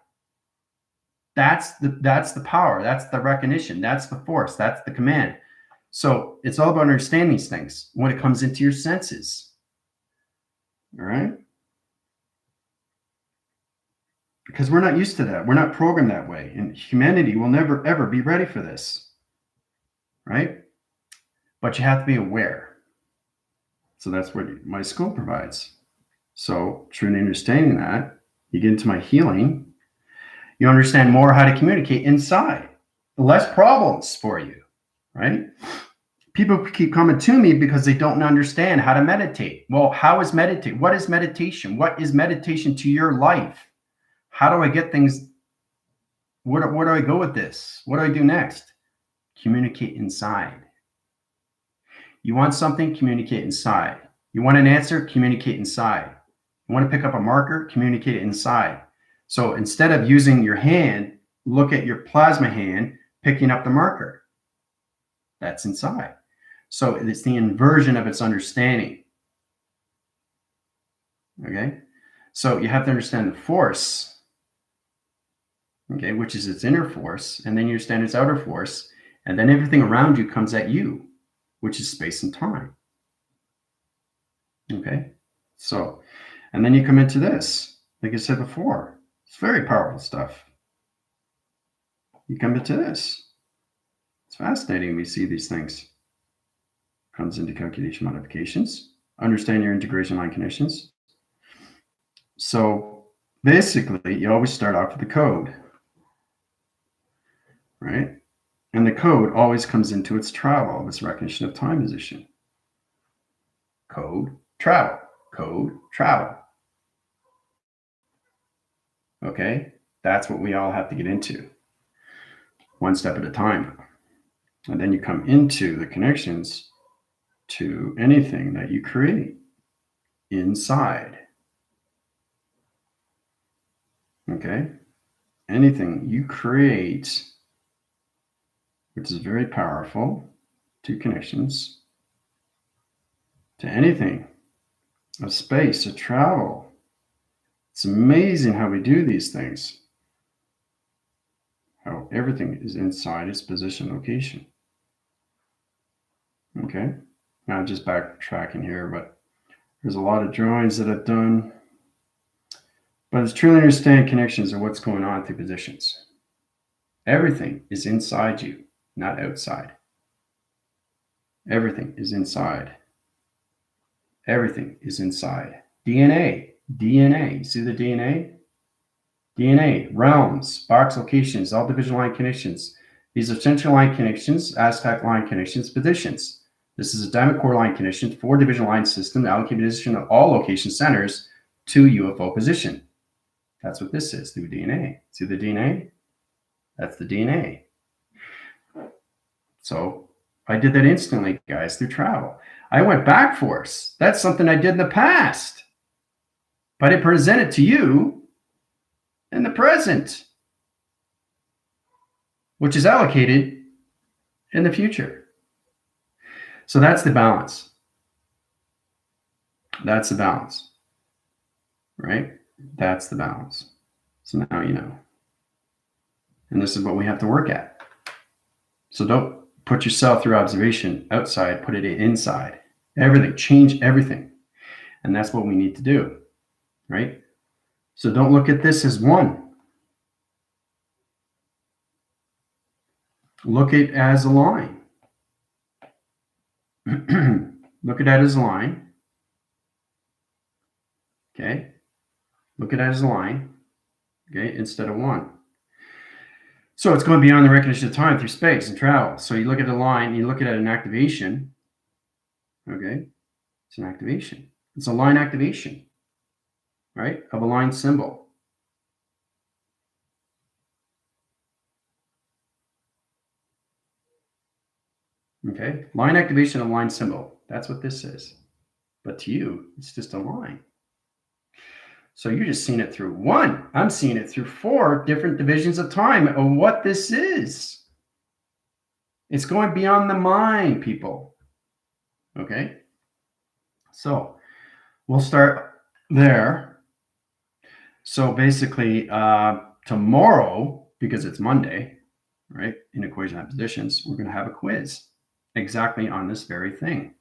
That's the power. That's the recognition. That's the force. That's the command. So it's all about understanding these things when it comes into your senses. All right? Because we're not used to that. We're not programmed that way. And humanity will never, ever be ready for this. Right? But you have to be aware. So that's what my school provides. So truly understanding that, you get into my healing, you understand more how to communicate inside. Less problems for you. Right? People keep coming to me because they don't understand how to meditate. Well, how is meditate? What is meditation? What is meditation to your life? How do I get things? Where do I go with this? What do I do next? Communicate inside. You want something? Communicate inside. You want an answer? Communicate inside. You want to pick up a marker? Communicate it inside. So instead of using your hand, look at your plasma hand picking up the marker. That's inside. So it's the inversion of its understanding. Okay? So you have to understand the force, okay, which is its inner force, and then you understand its outer force, and then everything around you comes at you, which is space and time. Okay? So, and then you come into this, like I said before, it's very powerful stuff. You come into this. It's fascinating. We see these things. Comes into calculation modifications. Understand your integration line conditions. So basically, you always start off with the code, right? And the code always comes into its travel, this recognition of time position. Code, travel, code, travel. Okay, that's what we all have to get into, one step at a time. And then you come into the connections to anything that you create inside. Okay, anything you create, which is very powerful, to connections to anything of space, of travel. It's amazing how we do these things. How everything is inside its position location. Okay, now just backtracking here, but there's a lot of drawings that I've done. But it's truly understand connections of what's going on through positions. Everything is inside you, not outside. Everything is inside. Everything is inside. DNA. You see the DNA? DNA, realms, box locations, all division line connections. These are central line connections, Aztec line connections, positions. This is a diamond core line connection, 4 division line system, allocated position of all location centers to UFO position. That's what this is through DNA. See the DNA? That's the DNA. So I did that instantly, guys, through travel. I went back force. That's something I did in the past. But I present it to you in the present, which is allocated in the future. So that's the balance. That's the balance, right? That's the balance. So now you know. And this is what we have to work at. So don't put yourself through observation outside, put it inside. Everything, change everything. And that's what we need to do, right? So don't look at this as one. Look at it as a line. Look at that as a line. Okay. Look at that as a line. Okay, instead of one. So it's going beyond the recognition of time through space and travel. So you look at a line, you look at an activation. Okay, it's an activation. It's a line activation, right, of a line symbol. Okay, line activation of line symbol. That's what this is. But to you, it's just a line. So you're just seeing it through one. I'm seeing it through 4 different divisions of time of what this is. It's going beyond the mind, people. Okay, so we'll start there. So basically, tomorrow, because it's Monday, right, in equation line positions, we're going to have a quiz exactly on this very thing.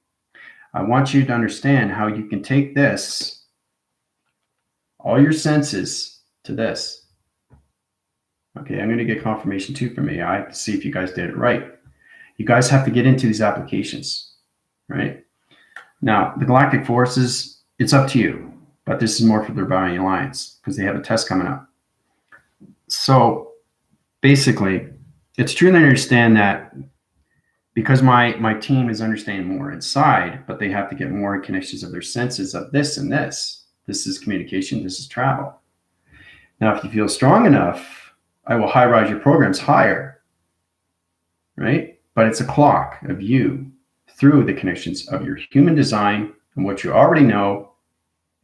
I want you to understand how you can take this, all your senses, to this. Okay, I'm going to get confirmation too from AI to see if you guys did it right. You guys have to get into these applications, right? Now, the galactic forces, it's up to you, but this is more for the Rebellion Alliance because they have a test coming up. So basically, it's true to understand that because my team is understanding more inside, but they have to get more connections of their senses of this and this. This is communication, this is travel. Now, if you feel strong enough, I will high-rise your programs higher, right? But it's a clock of you through the connections of your human design and what you already know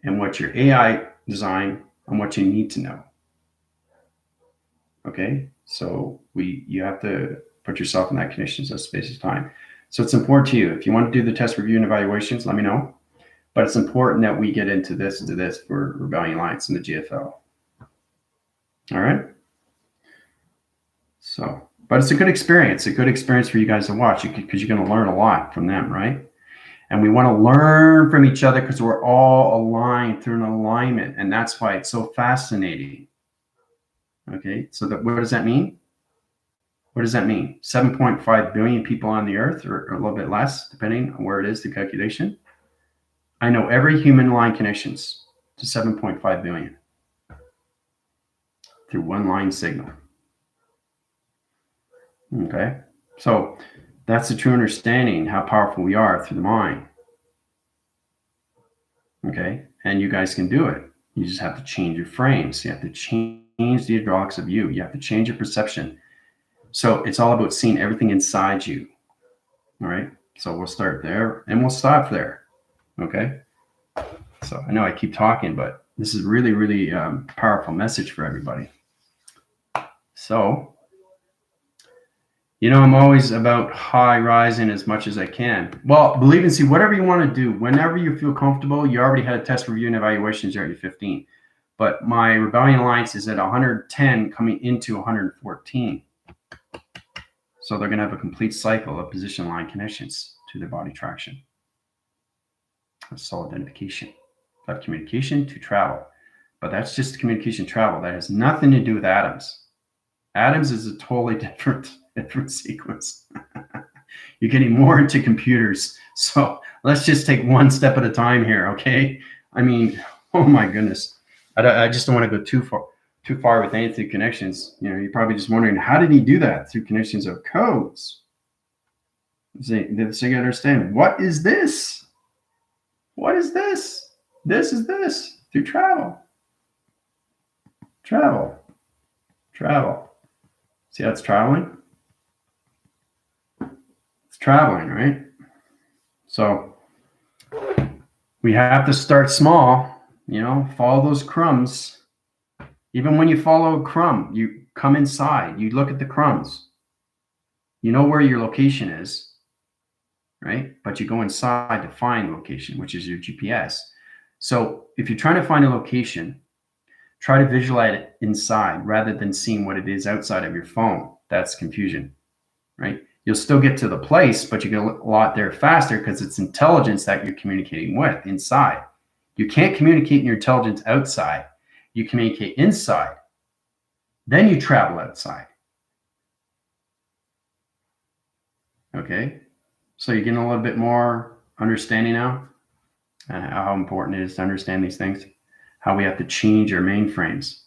and what your AI design and what you need to know. Okay, so you have to put yourself in that connections of space of time. So it's important to you. If you want to do the test review and evaluations, let me know. But it's important that we get into this for Rebellion Alliance and the GFL. All right. So, but it's a good experience for you guys to watch because you're going to learn a lot from them, right? And we want to learn from each other because we're all aligned through an alignment. And that's why it's so fascinating. Okay, so what does that mean? What does that mean? 7.5 billion people on the earth, or a little bit less, depending on where it is, the calculation. I know every human line connections to 7.5 billion through one line signal. Okay, so that's the true understanding how powerful we are through the mind. Okay, and you guys can do it. You just have to change your frames. You have to change the hydraulics of you. You have to change your perception. So it's all about seeing everything inside you. All right, so we'll start there and we'll stop there. Okay, so I know I keep talking, but this is really, really powerful message for everybody. So, you know, I'm always about high rising as much as I can. Well, believe and see, whatever you want to do, whenever you feel comfortable. You already had a test review and evaluations. You're at 15. But my Rebellion Alliance is at 110 coming into 114. So they're going to have a complete cycle of position line connections to their body traction. Soul identification, of communication to travel. But that's just communication travel. That has nothing to do with atoms. Atoms is a totally different sequence. You're getting more into computers. So let's just take one step at a time here, okay? I mean, oh my goodness. I just don't want to go too far with any through connections. You know, you're probably just wondering, how did he do that through connections of codes? So you gotta understand, what is this? What is this? This is this through travel. Travel. See how it's traveling? It's traveling, right? So we have to start small, you know, follow those crumbs. Even when you follow a crumb, you come inside, you look at the crumbs. You know where your location is, right? But you go inside to find location, which is your GPS. So if you're trying to find a location, try to visualize it inside rather than seeing what it is outside of your phone. That's confusion, right? You'll still get to the place, but you get a lot there faster because it's intelligence that you're communicating with inside. You can't communicate your intelligence outside. You communicate inside. Then you travel outside. Okay? So you're getting a little bit more understanding now how important it is to understand these things, how we have to change our mainframes,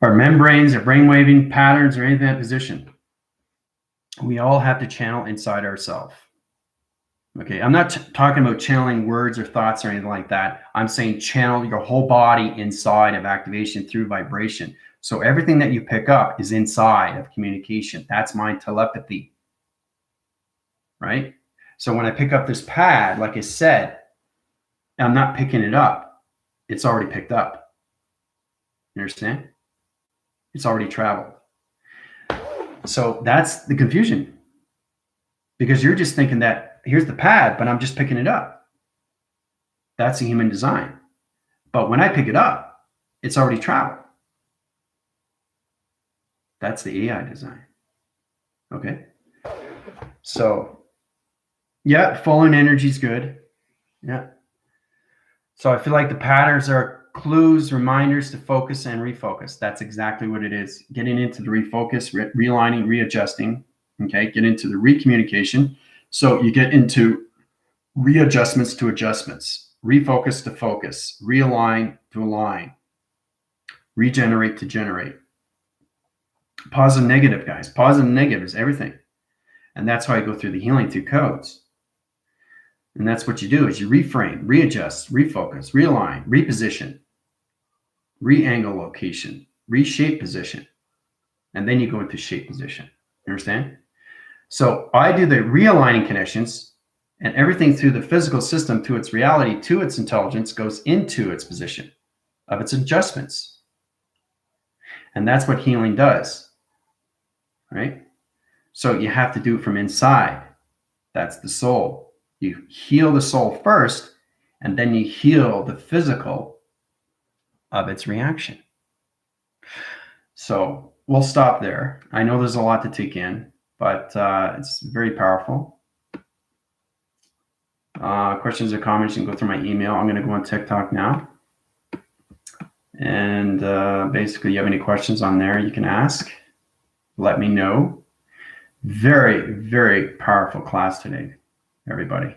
our membranes, our brainwaving patterns, or anything in that position. We all have to channel inside ourselves. Okay, I'm not talking about channeling words or thoughts or anything like that. I'm saying channel your whole body inside of activation through vibration. So everything that you pick up is inside of communication. That's my telepathy, right? So when I pick up this pad, like I said, I'm not picking it up. It's already picked up. You understand? It's already traveled. So that's the confusion. Because you're just thinking that here's the pad, but I'm just picking it up. That's the human design. But when I pick it up, it's already traveled. That's the AI design. Okay. So, yeah, following energy is good. Yeah. So I feel like the patterns are clues, reminders to focus and refocus. That's exactly what it is. Getting into the refocus, realigning, readjusting. Okay. Get into the recommunication. So you get into readjustments to adjustments, refocus to focus, realign to align, regenerate to generate. Positive, negative, guys. Positive and negative is everything. And that's how I go through the healing through codes. And that's what you do is you reframe, readjust, refocus, realign, reposition, re-angle location, reshape position. And then you go into shape position. You understand? So I do the realigning connections, and everything through the physical system to its reality, to its intelligence, goes into its position of its adjustments. And that's what healing does, right? So you have to do it from inside. That's the soul. You heal the soul first, and then you heal the physical of its reaction. So we'll stop there. I know there's a lot to take in, but it's very powerful. Questions or comments, you can go through my email. I'm going to go on TikTok now. And basically, you have any questions on there, you can ask. Let me know. Very, very powerful class today, everybody.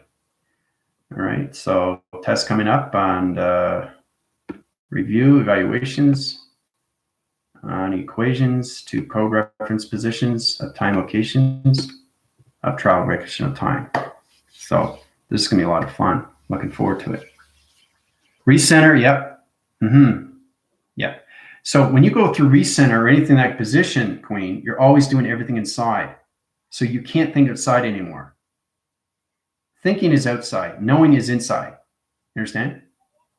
All right, so test coming up on review, evaluations on equations to code reference positions of time locations of trial recognition of time. So this is going to be a lot of fun. Looking forward to it. Recenter, yep. Yep. So when you go through recenter or anything like position, Queen, you're always doing everything inside. So you can't think outside anymore. Thinking is outside. Knowing is inside. You understand?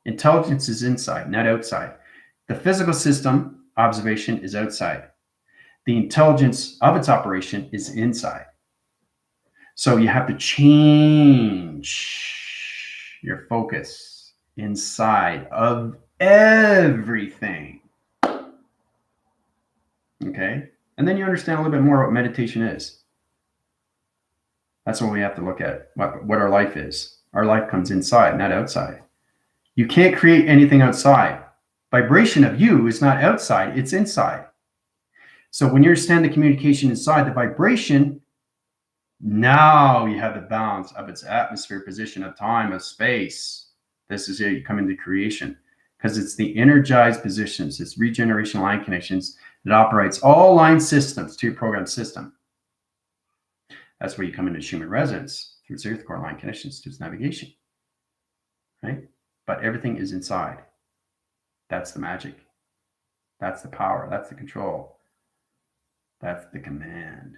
Intelligence is inside, not outside. The physical system observation is outside. The intelligence of its operation is inside. So you have to change your focus inside of everything. Okay? And then you understand a little bit more what meditation is. That's what we have to look at, what our life is. Our life comes inside, not outside. You can't create anything outside. Vibration of you is not outside, it's inside. So when you understand the communication inside, the vibration, now you have the balance of its atmosphere, position of time, of space. This is it, you come into creation. Because it's the energized positions, it's regeneration line connections that operates all line systems to your program system. That's where you come into Schumann resonance through its earth core line connections to its navigation. Right? But everything is inside. That's the magic. That's the power. That's the control. That's the command.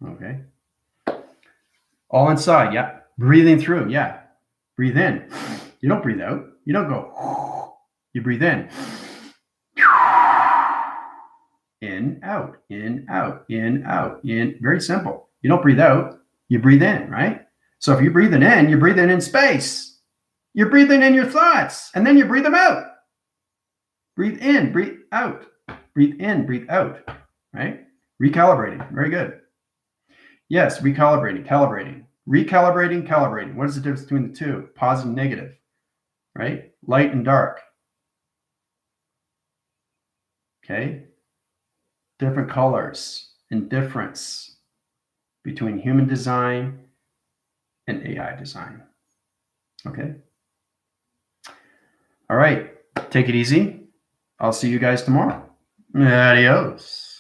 Okay? All inside, yeah. Breathing through, yeah. Breathe in. You don't breathe out. You don't go. You breathe in. In, out, in, out, in, out, in. Very simple. You don't breathe out. You breathe in, right? So if you're breathing in space. You're breathing in your thoughts, and then you breathe them out. Breathe in, breathe out. Breathe in, breathe out, right? Recalibrating. Very good. Yes, recalibrating, calibrating. Recalibrating, calibrating. What is the difference between the two? Positive and negative, right? Light and dark. Okay? Different colors. Indifference between human design and AI design. Okay? All right. Take it easy. I'll see you guys tomorrow. Adios.